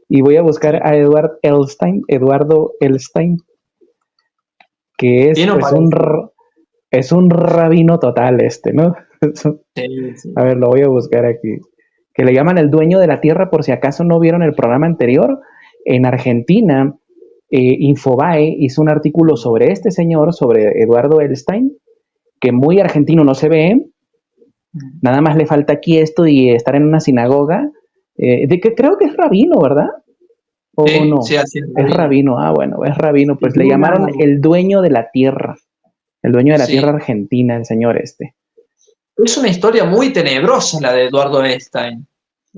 Y voy a buscar a Eduardo Elstein, que es pues es un rabino total ¿no? Sí. A ver, lo voy a buscar aquí. Que le llaman el dueño de la tierra, por si acaso no vieron el programa anterior. En Argentina, Infobae hizo un artículo sobre este señor, sobre Eduardo Elstein, que muy argentino no se ve. Nada más le falta aquí esto y estar en una sinagoga, de que creo que es rabino, ¿verdad? ¿O Sí, no? sí, así Es rabino, bueno, es rabino. Pues le llamaron el dueño de la tierra. El dueño de la tierra argentina, el señor este. Es una historia muy tenebrosa la de Eduardo Ellenstein.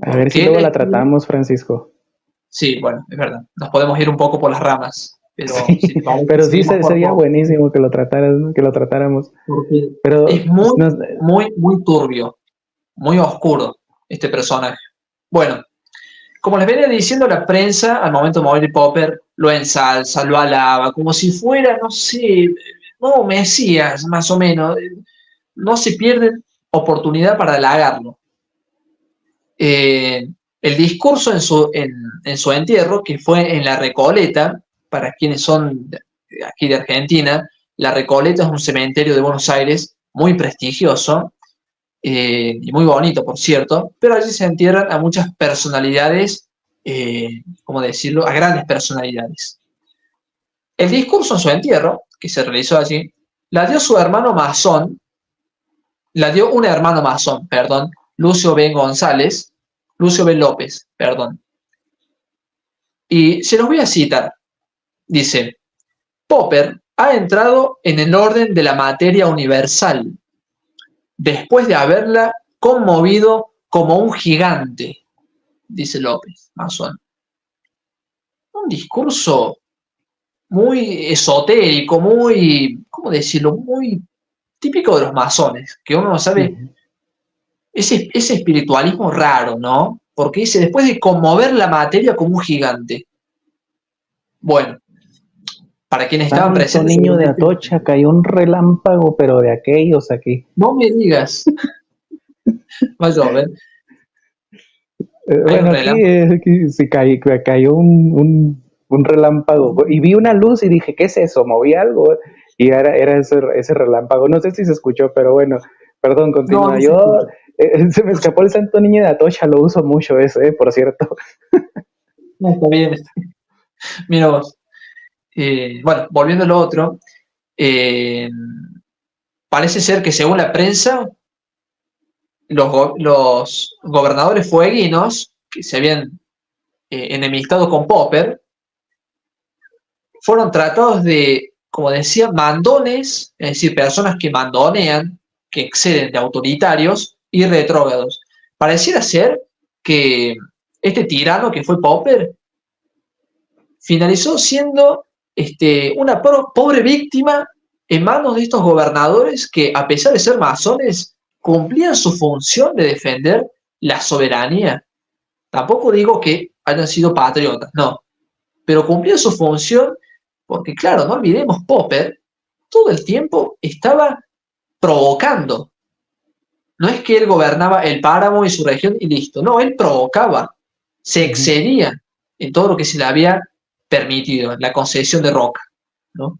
A ver si luego la tratamos, Francisco. Sí, bueno, es verdad. Nos podemos ir un poco por las ramas. Pero, sí, si parece, pero sí sería buenísimo que lo tratáramos. Porque pero es muy turbio, muy oscuro este personaje. Bueno, como les venía diciendo, la prensa al momento de morir Popper lo ensalza, lo alaba, como si fuera, no sé, no, Mesías, más o menos. No se pierden oportunidad para halagarlo. El discurso en su entierro, que fue en La Recoleta, para quienes son aquí de Argentina, La Recoleta es un cementerio de Buenos Aires muy prestigioso y muy bonito, por cierto, pero allí se entierran a muchas personalidades, ¿cómo decirlo?, a grandes personalidades. El discurso en su entierro, que se realizó allí, la dio un hermano masón, perdón, Lucio B. López, perdón. Y se los voy a citar. Dice, Popper ha entrado en el orden de la materia universal, después de haberla conmovido como un gigante, dice López, masón. Un discurso muy esotérico, muy, ¿cómo decirlo?, muy típico de los masones, que uno no sabe, ese espiritualismo raro, ¿no? Porque dice, después de conmover la materia como un gigante. Bueno, para quienes estaban presentes. Niño de Atocha, cayó un relámpago, pero de aquellos aquí. No me digas. Va a llover. Bueno, aquí sí cayó un relámpago. Y vi una luz y dije, ¿qué es eso? Moví algo. Y era ese relámpago. No sé si se escuchó, pero bueno, perdón, continúa. Se me escapó el Santo Niño de Atocha, lo uso mucho ese, por cierto. No, está bien. Mira vos. Bueno, volviendo a lo otro, parece ser que según la prensa, los gobernadores fueguinos que se habían enemistado con Popper fueron tratados de, como decía, mandones, es decir, personas que mandonean, que exceden de autoritarios y retrógrados. Pareciera ser que este tirano que fue Popper finalizó siendo una pobre víctima en manos de estos gobernadores que, a pesar de ser masones, cumplían su función de defender la soberanía. Tampoco digo que hayan sido patriotas, no, pero cumplían su función porque, claro, no olvidemos, Popper todo el tiempo estaba provocando. No es que él gobernaba el páramo y su región y listo, no, él provocaba, se excedía en todo lo que se le había permitido, la concesión de Roca, ¿no?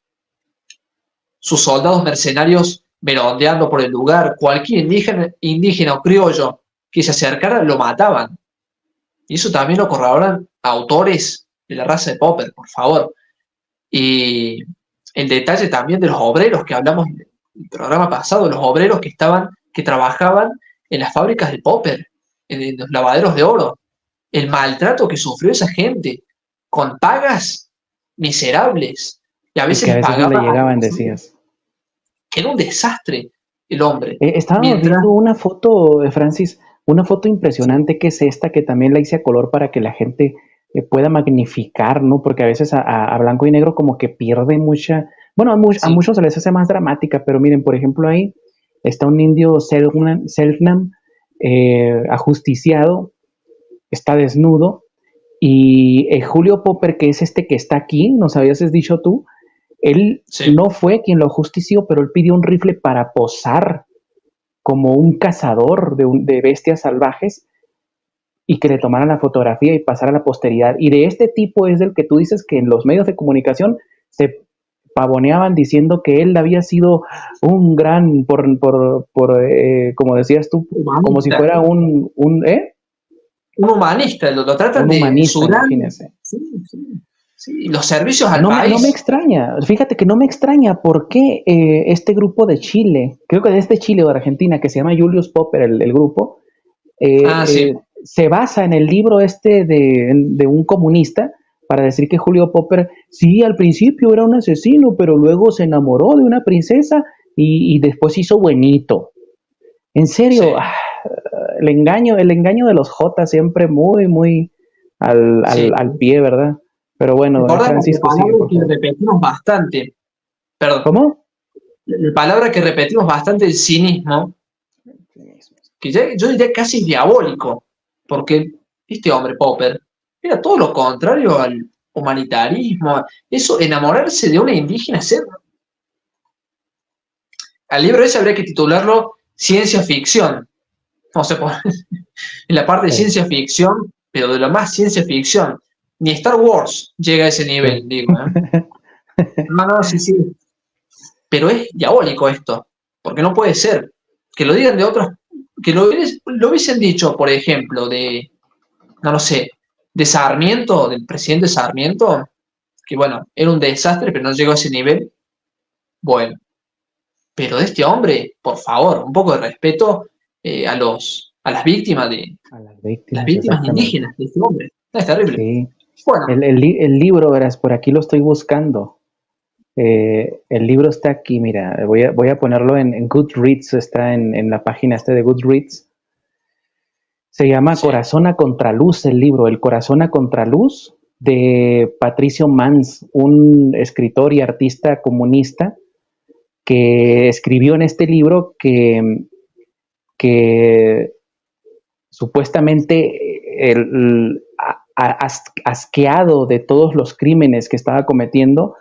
Sus soldados mercenarios merodeando por el lugar, cualquier indígena o criollo que se acercara lo mataban. Y eso también lo corroboran autores de la raza de Popper, por favor. Y el detalle también de los obreros que hablamos en el programa pasado, los obreros que trabajaban en las fábricas de Popper, en los lavaderos de oro, el maltrato que sufrió esa gente, con pagas miserables, y a Y veces que a les veces no le pagaba, llegaban, decías. que era un desastre el hombre. Estábamos Mientras, viendo una foto, Francis, una foto impresionante que es esta, que también la hice a color para que la gente pueda magnificar, ¿no? Porque a veces a blanco y negro como que pierde mucha, bueno, a sí, muchos se les hace más dramática, pero miren, por ejemplo, ahí está un indio Selknam, ajusticiado, está desnudo, y Julio Popper, que es este que está aquí, nos habías dicho tú, él sí, no fue quien lo ajustició, pero él pidió un rifle para posar como un cazador de bestias salvajes y que le tomaran la fotografía y pasara a la posteridad. Y de este tipo es del que tú dices que en los medios de comunicación se pavoneaban diciendo que él había sido un gran, como decías tú, como si humanista, fuera un humanista, lo tratan un de humanista, su gran, imagínense. sí, sí, sí, los servicios al No me país. extraña, fíjate que no me extraña porque este grupo de Chile, creo que de este Chile o de Argentina, que se llama Julius Popper, el grupo, Ah, sí, se basa en el libro este de un comunista para decir que Julio Popper, sí, al principio era un asesino, pero luego se enamoró de una princesa y después hizo buenito. En serio, sí, el engaño de los J siempre muy, muy sí. al pie, ¿verdad? Pero bueno, Recordemos la Francisco, sigue, palabra por que favor. repetimos bastante, perdón, ¿Cómo? la palabra que repetimos bastante, el cinismo, que yo diría casi diabólico, porque este hombre, Popper, era todo lo contrario al humanitarismo, eso, enamorarse de una indígena, ser. Al libro ese habría que titularlo Ciencia Ficción, no sé, en la parte de Sí, ciencia ficción, pero de lo más ciencia ficción. Ni Star Wars llega a ese nivel, sí. digo, ¿eh? No, no, sí, sí. Pero es diabólico esto, porque no puede ser. Que lo digan de otros, que lo hubiesen dicho, por ejemplo, no lo sé, de Sarmiento, del presidente Sarmiento, que bueno, era un desastre, pero no llegó a ese nivel. Bueno, pero de este hombre, por favor, un poco de respeto a A las las víctimas, víctimas exactamente. indígenas de este hombre. Es terrible. Sí. Bueno, El libro, verás, por aquí lo estoy buscando. El libro está aquí, mira, voy a ponerlo en Goodreads, está en la página de Goodreads. Se llama sí, Corazón a Contraluz, el libro, El Corazón a Contraluz, de Patricio Mans, un escritor y artista comunista que escribió en este libro que supuestamente asqueado de todos los crímenes que estaba cometiendo,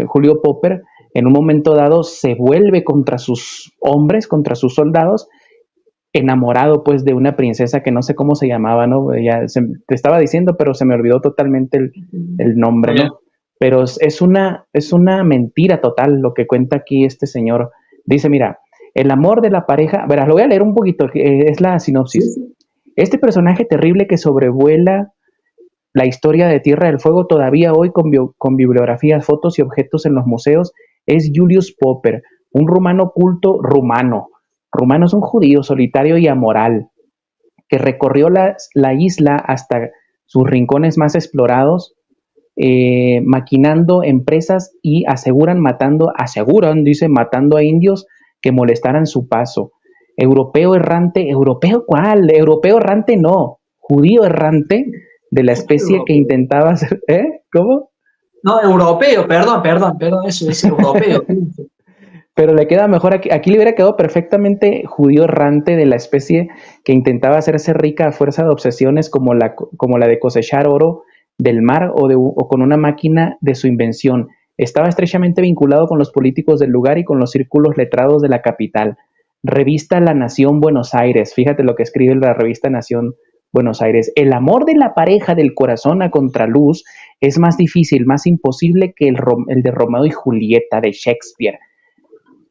Julio Popper en un momento dado se vuelve contra sus hombres, contra sus soldados, enamorado pues de una princesa que no sé cómo se llamaba, ¿no? Te estaba diciendo, pero se me olvidó totalmente el está nombre, bien. ¿no? Pero es una mentira total lo que cuenta aquí este señor. Dice, mira, el amor de la pareja, verás, lo voy a leer un poquito, es la Sí, sinopsis. sí. Este personaje terrible que sobrevuela la historia de Tierra del Fuego todavía hoy con bibliografías, fotos y objetos en los museos es Julius Popper, un rumano culto rumano. Rumano es un judío solitario y amoral que recorrió la isla hasta sus rincones más explorados, maquinando empresas y dice, matando a indios que molestaran su paso. Europeo errante, ¿europeo cuál? Europeo errante no, judío errante de la especie que Europeo. intentaba hacer, ¿eh? ¿Cómo? No, europeo, perdón, eso es europeo. Pero le queda mejor aquí le hubiera quedado perfectamente judío errante de la especie que intentaba hacerse rica a fuerza de obsesiones como la de cosechar oro del mar o con una máquina de su invención. Estaba estrechamente vinculado con los políticos del lugar y con los círculos letrados de la capital. Revista La Nación Buenos Aires, fíjate lo que escribe la revista Nación Buenos Aires. El amor de la pareja del corazón a contraluz es más difícil, más imposible que el de Romeo y Julieta de Shakespeare.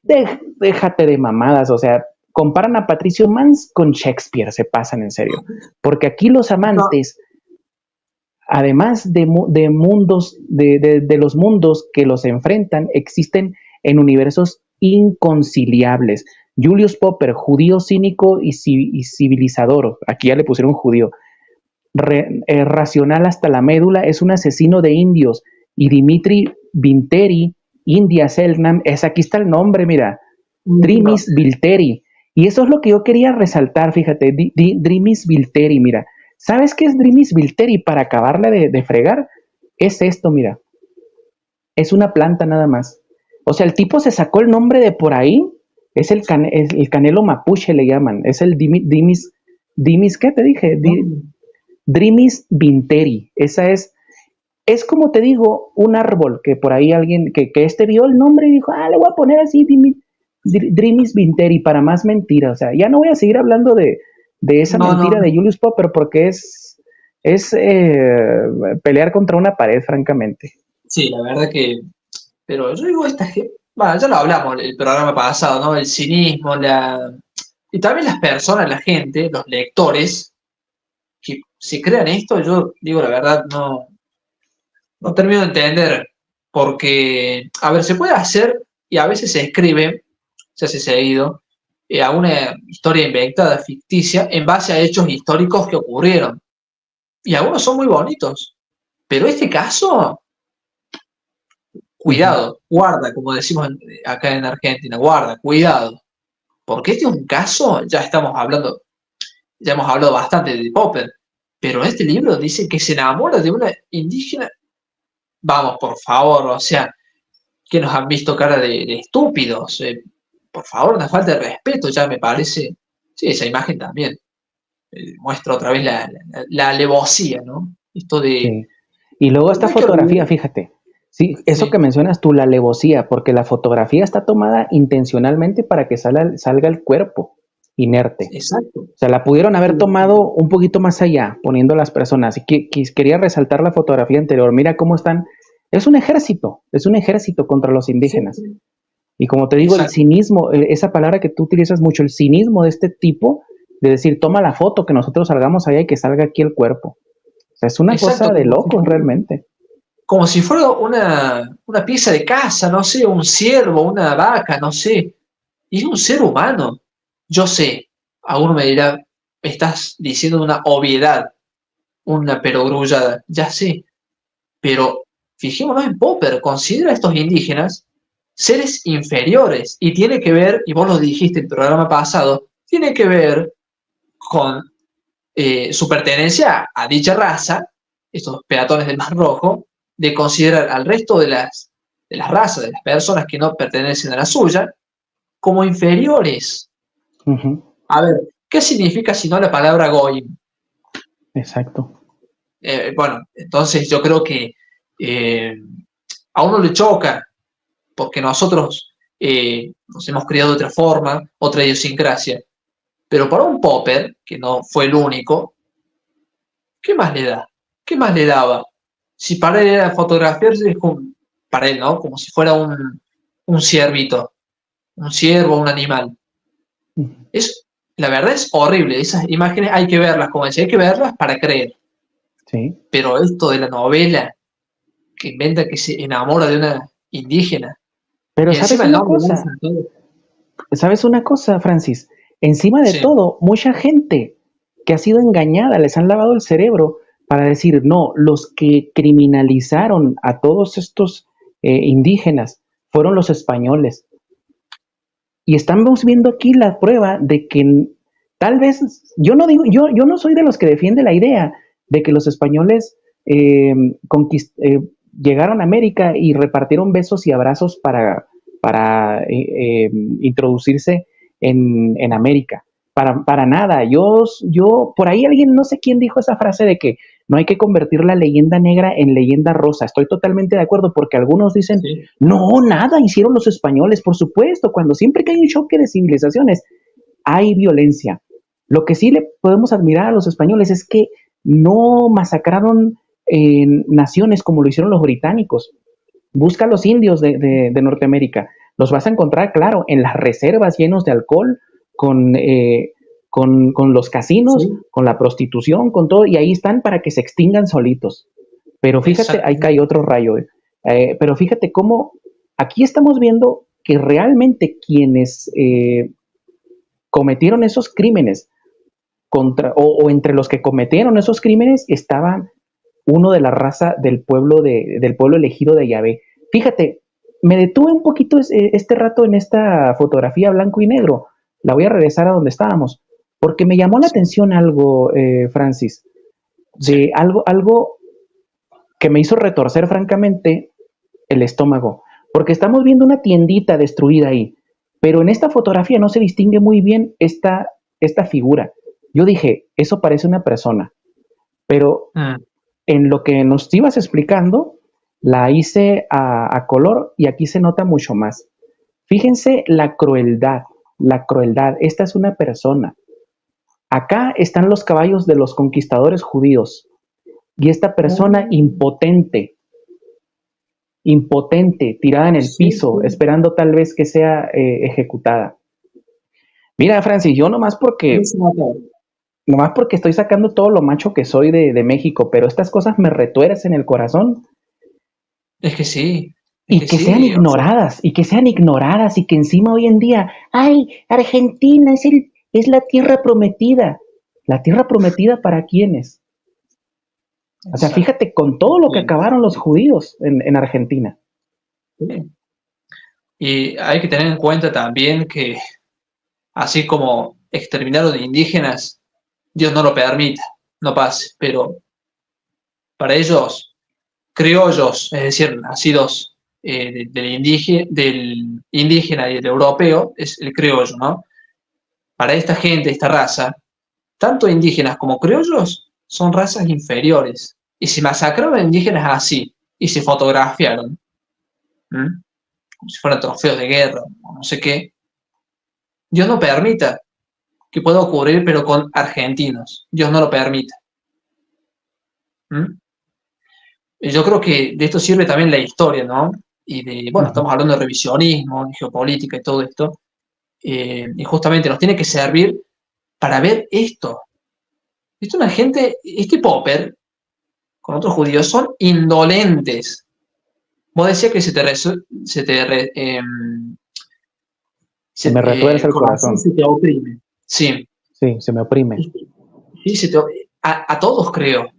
Déjate de mamadas, o sea, comparan a Patricio Mans con Shakespeare, se pasan en serio. Porque aquí los amantes, además de mundos, de los mundos que los enfrentan, existen en universos inconciliables. Julius Popper, judío cínico y civilizador, aquí ya le pusieron judío, racional hasta la médula, es un asesino de indios. Y Dimitri Vinteri, India Selnam, aquí está el nombre, mira, Drimis Vilteri. Y eso es lo que yo quería resaltar, fíjate, Drimis Vilteri, mira. ¿Sabes qué es Drimis Vilteri para acabarla de fregar? Es esto, mira. Es una planta nada más. O sea, el tipo se sacó el nombre de por ahí. Es el canelo mapuche, le llaman. Es el Dimis, ¿qué te dije? Drimis Vinteri. Esa es como te digo, un árbol que por ahí alguien, que vio el nombre y dijo, le voy a poner así Drimis Vinteri para más mentira. O sea, ya no voy a seguir hablando de esa mentira de Julius Popper porque es pelear contra una pared, francamente. Sí, la verdad que, pero yo digo, bueno, ya lo hablamos el programa pasado, ¿no? El cinismo, y también las personas, la gente, los lectores, que si crean esto, yo digo la verdad, no termino de entender, porque, a ver, se puede hacer, y a veces se escribe, se hace seguido, a una historia inventada, ficticia, en base a hechos históricos que ocurrieron. Y algunos son muy bonitos. Pero este caso, cuidado, guarda, como decimos acá en Argentina, guarda, cuidado. Porque este es un caso, ya hemos hablado bastante de Popper, pero este libro dice que se enamora de una indígena. Vamos, por favor, o sea, que nos han visto cara de estúpidos. Por favor, una falta de respeto, ya me parece. Sí, esa imagen también muestra otra vez la alevosía, ¿no? Esto de... Sí. Y luego esta fotografía, fíjate. Sí, eso que mencionas tú, la alevosía, porque la fotografía está tomada intencionalmente para que salga el cuerpo inerte. Exacto. O sea, la pudieron haber tomado un poquito más allá, poniendo a las personas. Y quería resaltar la fotografía anterior. Mira cómo están. Es un ejército contra los indígenas. Sí. Y como te digo, exacto, el cinismo, esa palabra que tú utilizas mucho, el cinismo de este tipo, de decir, toma la foto, que nosotros salgamos allá y que salga aquí el cuerpo. O sea, es una exacto, cosa de locos realmente. Como si fuera una pieza de casa, no sé, un ciervo, una vaca, no sé. Y es un ser humano. Yo sé, alguno me dirá, estás diciendo una obviedad, una perogrullada, ya sé. Pero fijémonos en Popper, considera a estos indígenas seres inferiores y tiene que ver, y vos lo dijiste en el programa pasado, tiene que ver con su pertenencia a dicha raza, estos peatones del Mar Rojo, de considerar al resto de las razas, de las personas que no pertenecen a la suya, como inferiores. A ver, ¿qué significa si no la palabra goyim? Exacto. Bueno, entonces yo creo que a uno le choca, porque nosotros nos hemos criado de otra forma, otra idiosincrasia. Pero para un Popper, que no fue el único, ¿qué más le da? ¿Qué más le daba? Si para él era fotografiarse, es como, para él, ¿no? Como si fuera un ciervito, un ciervo, un animal. La verdad es horrible. Esas imágenes hay que verlas, como decía, hay que verlas para creer. Sí. Pero esto de la novela, que inventa que se enamora de una indígena. Pero ¿sabes una cosa? ¿Sabes una cosa, Francis? Encima de todo, mucha gente que ha sido engañada, les han lavado el cerebro para decir, no, los que criminalizaron a todos estos indígenas fueron los españoles. Y estamos viendo aquí la prueba de que tal vez, yo no soy de los que defiende la idea de que los españoles llegaron a América y repartieron besos y abrazos para introducirse en América. Para nada. Yo, por ahí alguien, no sé quién dijo esa frase de que no hay que convertir la leyenda negra en leyenda rosa. Estoy totalmente de acuerdo porque algunos dicen, no, nada hicieron los españoles. Por supuesto, cuando siempre que hay un choque de civilizaciones, hay violencia. Lo que sí le podemos admirar a los españoles es que no masacraron naciones como lo hicieron los británicos. Busca a los indios de Norteamérica. Los vas a encontrar, claro, en las reservas llenos de alcohol, con, con los casinos, Sí, con la prostitución, con todo, y ahí están para que se extingan solitos. Pero fíjate, ahí cae exactamente. otro rayo. Pero fíjate cómo aquí estamos viendo que realmente quienes cometieron esos crímenes o entre los que cometieron esos crímenes estaba uno de la raza del pueblo elegido de Yahvé. Fíjate, me detuve un poquito este rato en esta fotografía blanco y negro. La voy a regresar a donde estábamos, porque me llamó la Sí, atención algo, Francis, sí. de algo que me hizo retorcer francamente el estómago, porque estamos viendo una tiendita destruida ahí, pero en esta fotografía no se distingue muy bien esta figura. Yo dije, eso parece una persona, pero Mm, en lo que nos ibas explicando, la hice a color y aquí se nota mucho más. Fíjense la crueldad. Esta es una persona. Acá están los caballos de los conquistadores judíos y esta persona mm, impotente, impotente, tirada en el sí, piso, sí. esperando tal vez que sea ejecutada. Mira, Francis, yo nomás porque estoy sacando todo lo macho que soy de México, pero estas cosas me retuercen el corazón Es que sí, es y que que sean sí, o sea, ignoradas, y que sean ignoradas, y que encima hoy en día, ay, Argentina es la tierra prometida. ¿La tierra prometida para quiénes? O sea, exacto. fíjate con todo lo que Sí, acabaron los judíos en Argentina. sí. Y hay que tener en cuenta también que así como exterminaron de indígenas, Dios no lo permita, no pase, pero para ellos, criollos, es decir, nacidos del indígena y del europeo, es el criollo, ¿no? Para esta gente, esta raza, tanto indígenas como criollos son razas inferiores. Y si masacraron a indígenas así y se fotografiaron, ¿m? Como si fueran trofeos de guerra o no sé qué, Dios no permita que pueda ocurrir, pero con argentinos. Dios no lo permita. ¿M? Y yo creo que de esto sirve también la historia, ¿no? Y de, Uh bueno, -huh. estamos hablando de revisionismo, de geopolítica y todo esto, y justamente nos tiene que servir para ver esto. Esto una gente, este Popper con otros judíos son indolentes. Vos decías que Se me retuerce el el corazón corazón. se te oprime. Sí, Sí, se me oprime. sí a todos creo.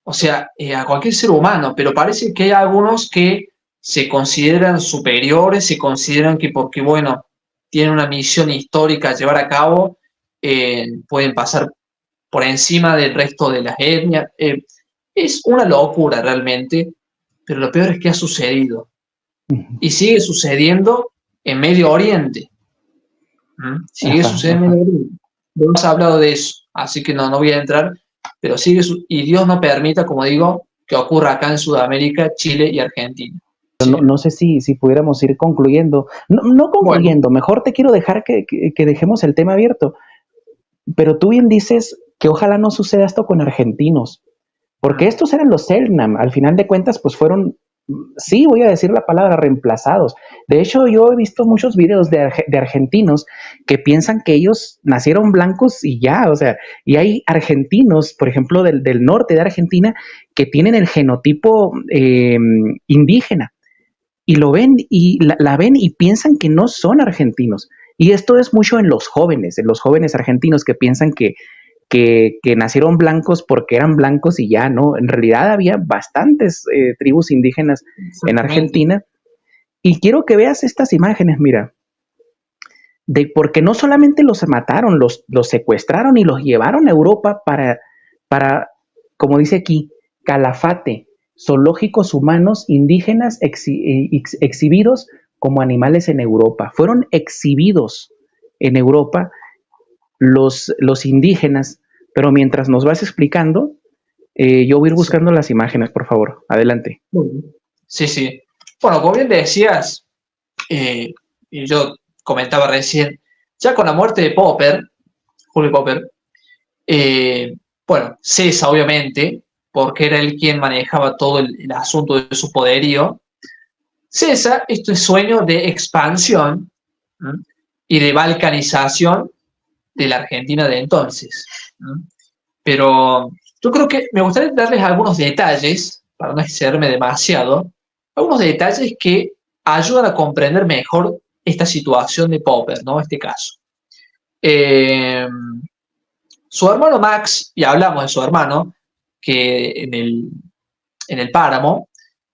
O sea, a cualquier ser humano, pero parece que hay algunos que se consideran superiores, se consideran que porque, bueno, tienen una misión histórica a llevar a cabo, pueden pasar por encima del resto de las etnias. Es una locura realmente, pero lo peor es que ha sucedido Uh -huh. y sigue sucediendo en Medio Oriente. ¿Mm? Sigue Ajá, sucediendo en ajá. Medio Oriente. No has hablado de eso, así que no voy a entrar, pero y Dios no permita, como digo, que ocurra acá en Sudamérica, Chile y Argentina. Sí. No sé si pudiéramos ir concluyendo. No Bueno, concluyendo, mejor te quiero dejar que dejemos el tema abierto. Pero tú bien dices que ojalá no suceda esto con argentinos, porque mm, estos eran los Selknam, al final de cuentas, pues fueron, sí, voy a decir la palabra, reemplazados. De hecho, yo he visto muchos videos de argentinos que piensan que ellos nacieron blancos y ya, o sea, y hay argentinos, por ejemplo, del norte de Argentina, que tienen el genotipo indígena y lo ven y la ven y piensan que no son argentinos. Y esto es mucho en los jóvenes argentinos que piensan que nacieron blancos porque eran blancos y ya, ¿no? En realidad había bastantes tribus indígenas en exactamente. Argentina. Y quiero que veas estas imágenes, mira, de porque no solamente los mataron, los secuestraron y los llevaron a Europa para como dice aquí, calafate, zoológicos humanos indígenas exhibidos como animales en Europa. Fueron exhibidos en Europa los indígenas, pero mientras nos vas explicando, yo voy a ir Sí. buscando las imágenes, por favor. Adelante. Bueno, sí, sí. Bueno, como bien decías, y yo comentaba recién, ya con la muerte de Popper, Julio Popper. Bueno, cesa obviamente, porque era él quien manejaba todo el asunto de su poderío. Cesa este sueño de expansión, ¿no?, y de balcanización de la Argentina de entonces, ¿no? Pero yo creo que me gustaría darles algunos detalles, para no excederme demasiado, algunos detalles que ayudan a comprender mejor esta situación de Popper, ¿no? Este caso. Eh, Su hermano Max, y hablamos de su hermano, que en el Páramo,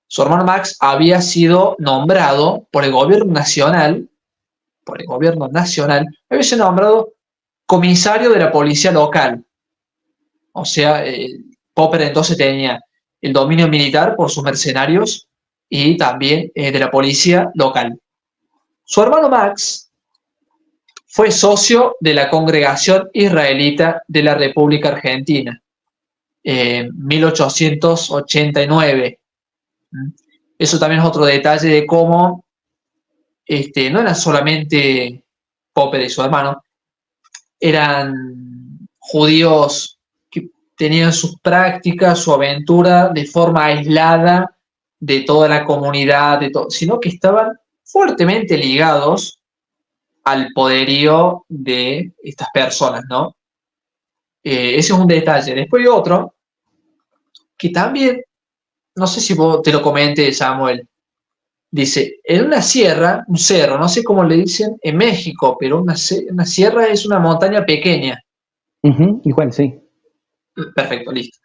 su hermano Max había sido nombrado por el gobierno nacional, había sido nombrado comisario de la policía local. O sea, Popper entonces tenía el dominio militar por sus mercenarios y también de la policía local. Su hermano Max fue socio de la Congregación Israelita de la República Argentina en 1889. Eso también es otro detalle de cómo no eran solamente Popper y su hermano, eran judíos que tenían sus prácticas, su aventura de forma aislada de toda la comunidad, sino que estaban fuertemente ligados al poderío de estas personas, ¿no? Ese es un detalle. Después hay otro que también, no sé si vos te lo comenté, Samuel, dice, en una sierra, un cerro, no sé cómo le dicen en México, pero una sierra es una montaña pequeña. Igual, sí. Perfecto, listo.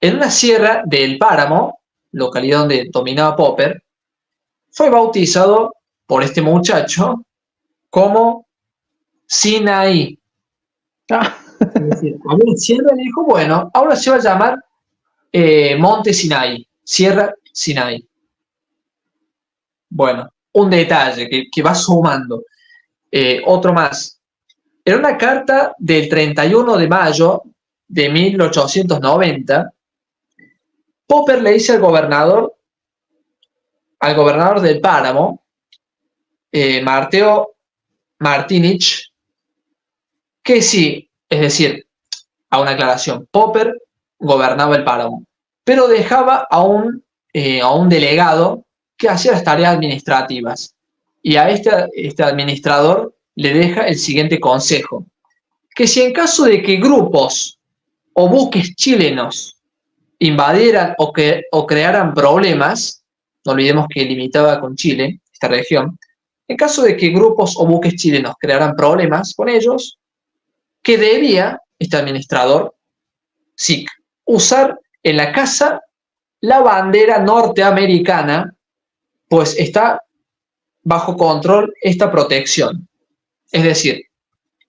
En una sierra del Páramo, localidad donde dominaba Popper, fue bautizado por este muchacho como Sinaí. Ah, Es decir, había una sierra y dijo, bueno, ahora se va a llamar Monte Sinaí, Sierra Sinaí. Bueno, un detalle que va sumando. Otro más. En una carta del 31 de mayo de 1890, Popper le dice al gobernador del Páramo, Mateo Martinich, que sí, es decir, a una aclaración, Popper gobernaba el Páramo, pero dejaba a un delegado que hacía las tareas administrativas. Y a este administrador le deja el siguiente consejo, que si en caso de que grupos o buques chilenos invadieran o crearan problemas, no olvidemos que limitaba con Chile, esta región, en caso de que grupos o buques chilenos crearan problemas con ellos, que debía este administrador, SIC, usar en la casa la bandera norteamericana, pues está bajo control esta protección. Es decir,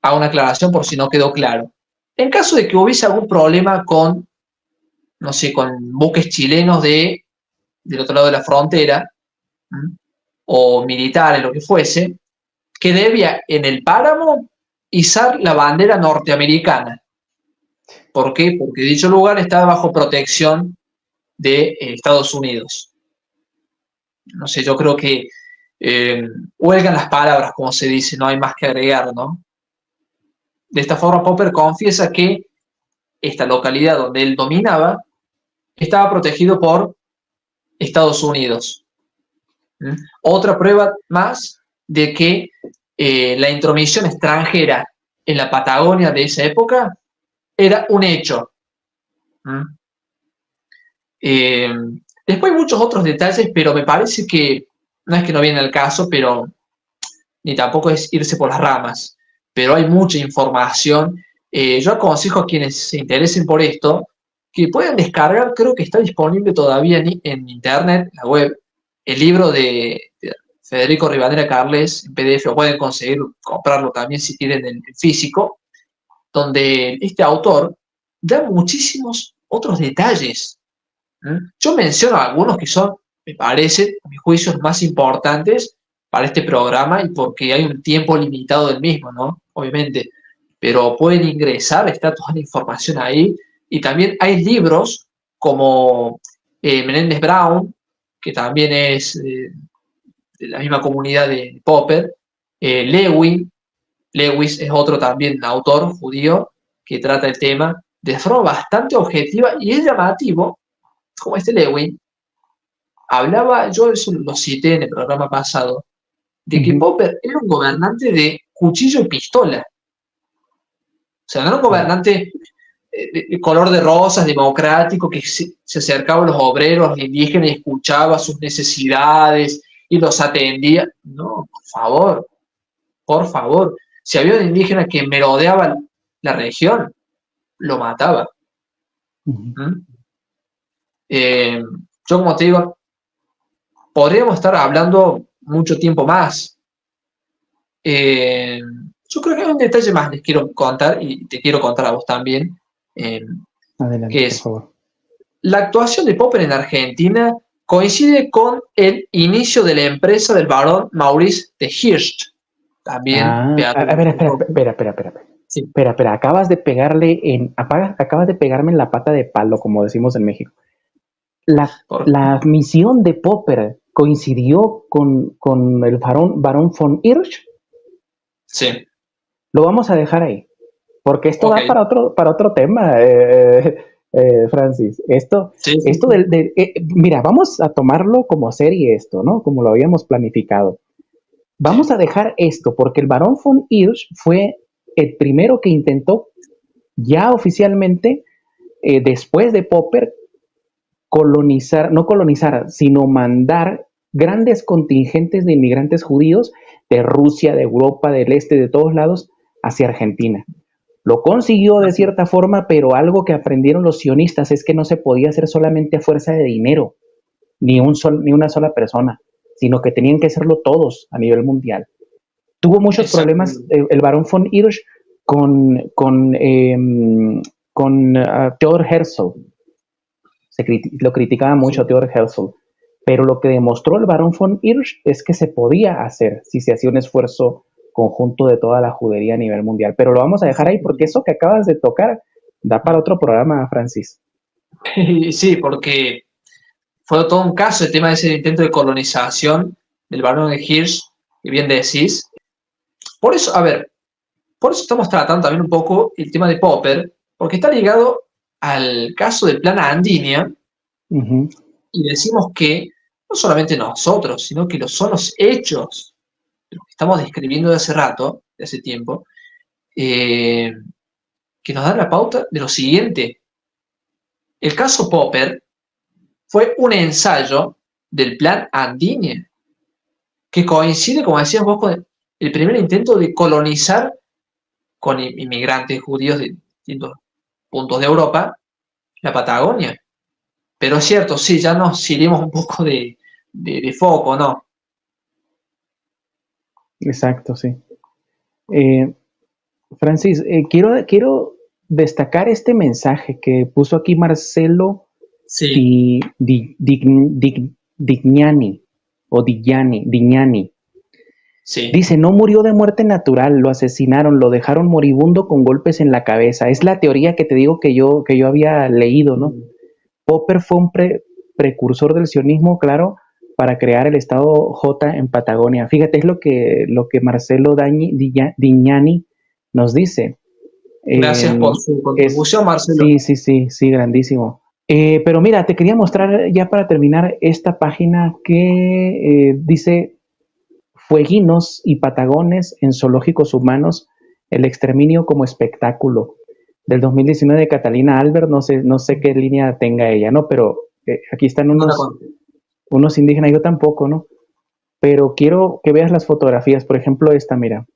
hago una aclaración por si no quedó claro. En caso de que hubiese algún problema con, no sé, con buques chilenos del otro lado de la frontera, o militares, lo que fuese, que debía en el Páramo izar la bandera norteamericana. ¿Por qué? Porque dicho lugar estaba bajo protección de Estados Unidos. No sé, yo creo que huelgan las palabras, como se dice, no hay más que agregar, ¿no? De esta forma, Popper confiesa que esta localidad donde él dominaba estaba protegido por Estados Unidos. Otra prueba más de que la intromisión extranjera en la Patagonia de esa época era un hecho. Después hay muchos otros detalles, pero me parece que no es que no viene al caso, pero ni tampoco es irse por las ramas. Pero hay mucha información. Yo aconsejo a quienes se interesen por esto que puedan descargar, creo que está disponible todavía en internet, en la web, el libro de Federico Rivadeneira Carles en PDF, o pueden conseguir comprarlo también si tienen el físico, donde este autor da muchísimos otros detalles. Yo menciono algunos que son, me parece, a mi juicio, los más importantes para este programa y porque hay un tiempo limitado del mismo, ¿no? Obviamente. Pero pueden ingresar, está toda la información ahí. Y también hay libros como Menéndez Brown, que también es de la misma comunidad de Popper, Lewin, Lewis es otro también autor judío que trata el tema de forma bastante objetiva y es llamativo, como este Lewis hablaba, yo eso lo cité en el programa pasado, de que Ujú. Popper era un gobernante de cuchillo y pistola. O sea, no era un Wow. gobernante de color de rosas, democrático, que se acercaba a los obreros, a los indígenas y escuchaba sus necesidades y los atendía. No, por favor, por favor. Si había un indígena que merodeaba la región, lo mataba. Ujú. ¿Mm? Eh, yo, como te digo, podríamos estar hablando mucho tiempo más. Eh, yo creo que hay un detalle más les quiero contar y te quiero contar a vos también, eh, Adelante, que por es favor. la actuación de Popper en Argentina coincide con el inicio de la empresa del barón Maurice de Hirsch, también A peatón ver, de Popper. espera. Sí, Espera, acabas de pegarme en la pata de palo, como decimos en México. por, La misión de Popper coincidió con el barón von Hirsch. sí, Lo vamos a dejar ahí, porque esto ok. da para otro tema, Francis. Sí, sí, Esto sí. mira, vamos a tomarlo como serie esto, ¿no? Como lo habíamos planificado. Vamos Sí. a dejar esto, porque el barón von Hirsch fue el primero que intentó ya oficialmente, después de Popper, no colonizar, sino mandar grandes contingentes de inmigrantes judíos de Rusia, de Europa, del este, de todos lados, hacia Argentina. Lo consiguió de Así. cierta forma, pero algo que aprendieron los sionistas es que no se podía hacer solamente a fuerza de dinero, ni una sola persona, sino que tenían que hacerlo todos a nivel mundial. Tuvo muchos problemas Exactamente. el barón von Hirsch con, con, eh, Theodor Herzl. Lo criticaba mucho a Sí. Theodor Herzl, pero lo que demostró el barón von Hirsch es que se podía hacer si se hacía un esfuerzo conjunto de toda la judería a nivel mundial. Pero lo vamos a dejar ahí porque eso que acabas de tocar da para otro programa, Francis. Sí, porque fue todo un caso el tema de ese intento de colonización del barón de Hirsch, que bien decís. Por eso, a ver, por eso estamos tratando también un poco el tema de Popper, porque está ligado al caso del Plan Andinia, Uh-huh. y decimos que no solamente nosotros, sino que son los hechos, los que estamos describiendo de hace rato, de hace tiempo, eh, que nos dan la pauta de lo siguiente. El caso Popper fue un ensayo del Plan Andinia, que coincide, como decías vos, con el primer intento de colonizar con inmigrantes judíos de distintos puntos de Europa la Patagonia. Pero es cierto, sí, ya nos iremos un poco de foco, ¿no? Exacto, sí. Eh, Francis, quiero destacar este mensaje que puso aquí Marcelo Sí, Dignani o Dignani. sí. Dice, no murió de muerte natural, lo asesinaron, lo dejaron moribundo con golpes en la cabeza. Es la teoría que te digo que yo había leído, ¿no? Popper fue un precursor del sionismo, claro, para crear el estado J en Patagonia. Fíjate, es lo que Marcelo Dignani nos dice. Eh, Gracias por su contribución, Marcelo. sí, grandísimo. Pero mira, te quería mostrar ya para terminar esta página que dice fueguinos y patagones en zoológicos humanos, el exterminio como espectáculo, del 2019 de Catalina Albert, no sé qué línea tenga ella, ¿no? Pero aquí están No la unos indígenas, yo tampoco, ¿no? Pero quiero que veas las fotografías, por ejemplo esta, mira,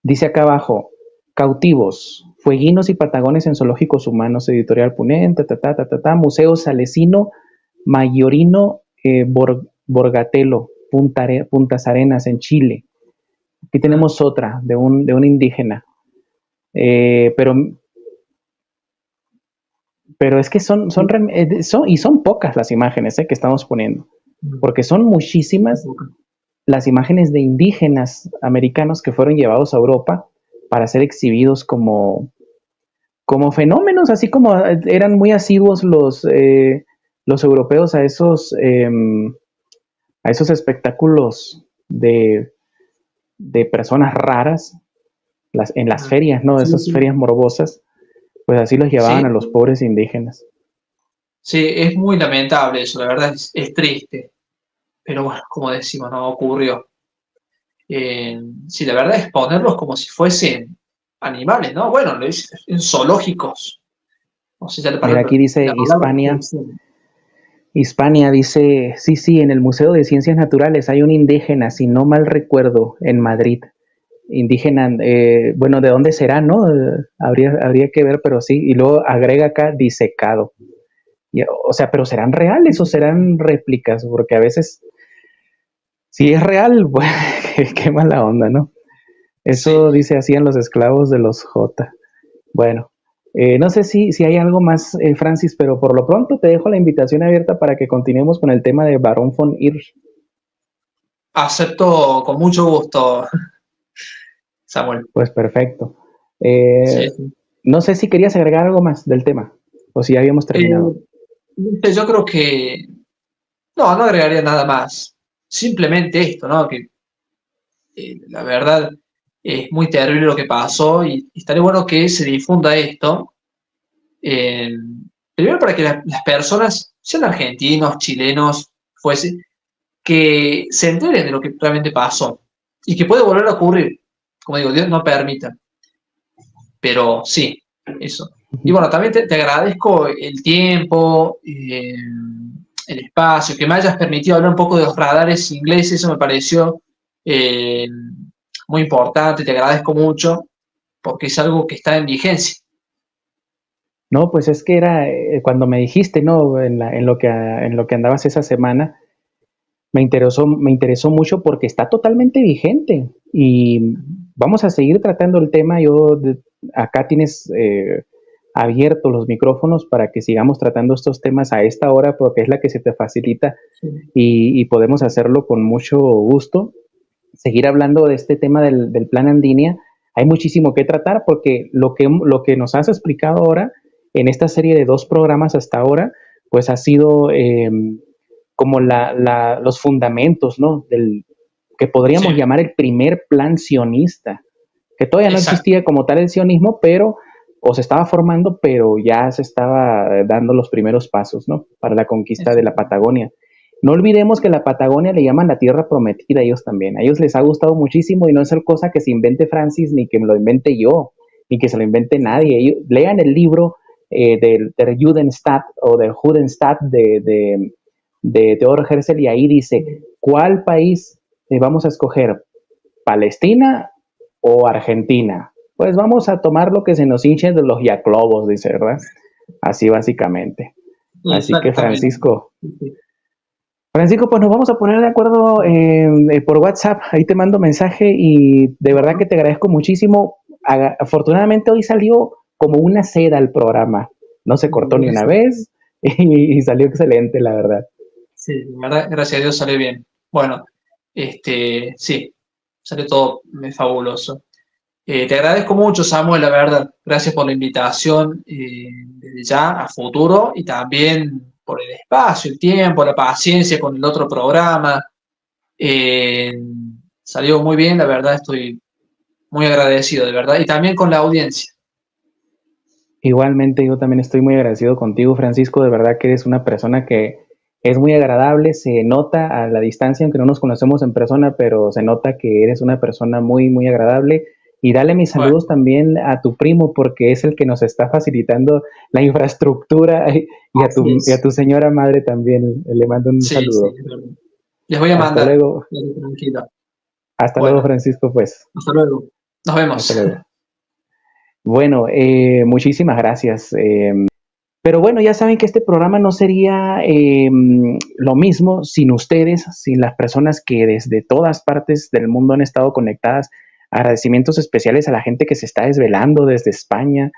dice acá abajo, cautivos, fueguinos y patagones en zoológicos humanos, editorial Punén, Museo Salesino, Mayorino, Borgatelo, Puntas Arenas, en Chile. Aquí tenemos otra de un indígena. Eh, pero, pero es que son pocas las imágenes que estamos poniendo, porque son muchísimas las imágenes de indígenas americanos que fueron llevados a Europa para ser exhibidos como fenómenos, así como eran muy asiduos los europeos a esos espectáculos de personas raras en las ferias, ¿no? Sí, Esas sí. ferias morbosas, pues así los llevaban Sí, a los pobres indígenas. sí, es muy lamentable eso, la verdad es triste, pero bueno, como decimos, no ocurrió. Sí, la verdad es ponerlos como si fuesen animales, ¿no? Bueno, en zoológicos, no sé ya Mira, aquí dice la palabra que estoy diciendo. Hispania dice, sí, sí, en el Museo de Ciencias Naturales hay un indígena, si no mal recuerdo, en Madrid. Indígena, bueno, ¿de dónde será, no? Habría que ver, pero sí. Y luego agrega acá disecado. O sea, pero ¿serán reales o serán réplicas? Porque a veces, si es real, pues qué mala onda, ¿no? Sí. Eso dice hacían los esclavos de los J. Bueno, no sé si hay algo más, Francis, pero por lo pronto te dejo la invitación abierta para que continuemos con el tema de Barón von Hirsch. Acepto con mucho gusto, Samuel. Pues perfecto. Sí, Eh, sí. no sé si querías agregar algo más del tema o si ya habíamos terminado. Yo creo que no agregaría nada más. Simplemente esto, ¿no? Que la verdad es muy terrible lo que pasó y estaría bueno que se difunda esto. eh, Primero para que las personas, sean argentinos, chilenos, fuese, que se enteren de lo que realmente pasó y que puede volver a ocurrir. Como digo, Dios no permita. Pero sí, eso. Y bueno, también te agradezco el tiempo, el espacio, que me hayas permitido hablar un poco de los radares ingleses, eso me pareció eh, muy importante, te agradezco mucho, porque es algo que está en vigencia. No, pues es que era cuando me dijiste, ¿no? En lo que andabas esa semana, me interesó mucho porque está totalmente vigente y vamos a seguir tratando el tema. Acá tienes abiertos los micrófonos para que sigamos tratando estos temas a esta hora porque es la que se te facilita Sí, y podemos hacerlo con mucho gusto. Seguir hablando de este tema del plan Andinia. Hay muchísimo que tratar porque lo que nos has explicado ahora en esta serie de 2 programas hasta ahora, pues ha sido como los fundamentos, ¿no? Del que podríamos sí, llamar el primer plan sionista, que todavía no exacto. existía como tal el sionismo, pero o se estaba formando, pero ya se estaba dando los primeros pasos, ¿no? Para la conquista de la Exacto. Patagonia. No olvidemos que la Patagonia le llaman la tierra prometida a ellos también. A ellos les ha gustado muchísimo y no es cosa que se invente Francis ni que me lo invente yo, ni que se lo invente nadie. Lean el libro del Judenstadt o del Judenstadt de Theodor Herzl y ahí dice, ¿cuál país vamos a escoger? ¿Palestina o Argentina? Pues vamos a tomar lo que se nos hinche de los yaclobos, dice, ¿verdad? Así básicamente. Así que Exactamente. Francisco, pues nos vamos a poner de acuerdo por WhatsApp. Ahí te mando mensaje y de verdad que Bueno, te agradezco muchísimo. Afortunadamente hoy salió como una seda el programa. No se cortó ni una vez y salió excelente, la verdad. sí, la verdad, gracias a Dios salió bien. Bueno, sí, salió todo fabuloso. Te agradezco mucho, Samuel, la verdad. Gracias por la invitación desde ya a futuro y también por el espacio, el tiempo, la paciencia con el otro programa. Eh, Salió muy bien, la verdad, estoy muy agradecido, de verdad, y también con la audiencia. Igualmente, yo también estoy muy agradecido contigo, Francisco. De verdad que eres una persona que es muy agradable. Se nota a la distancia, aunque no nos conocemos en persona, pero se nota que eres una persona muy, muy agradable. Y dale mis Bueno, saludos también a tu primo, porque es el que nos está facilitando la infraestructura así y a es. tu señora madre también. Le mando un Sí, sí, saludo. es verdad. Les voy a Hasta mandar, luego. tranquilo. Hasta luego, Bueno, Francisco, pues. hasta luego. Nos Hasta vemos. luego. Bueno, muchísimas gracias. Pero bueno, ya saben que este programa no sería lo mismo sin ustedes, sin las personas que desde todas partes del mundo han estado conectadas. Agradecimientos especiales a la gente que se está desvelando desde España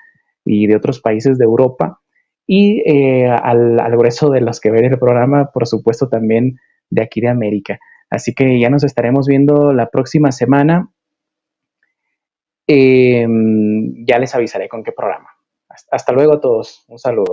y de otros países de Europa. Y al grueso de los que ven el programa, por supuesto, también de aquí de América. Así que ya nos estaremos viendo la próxima semana. Ya les avisaré con qué programa. Hasta luego a todos. Un saludo.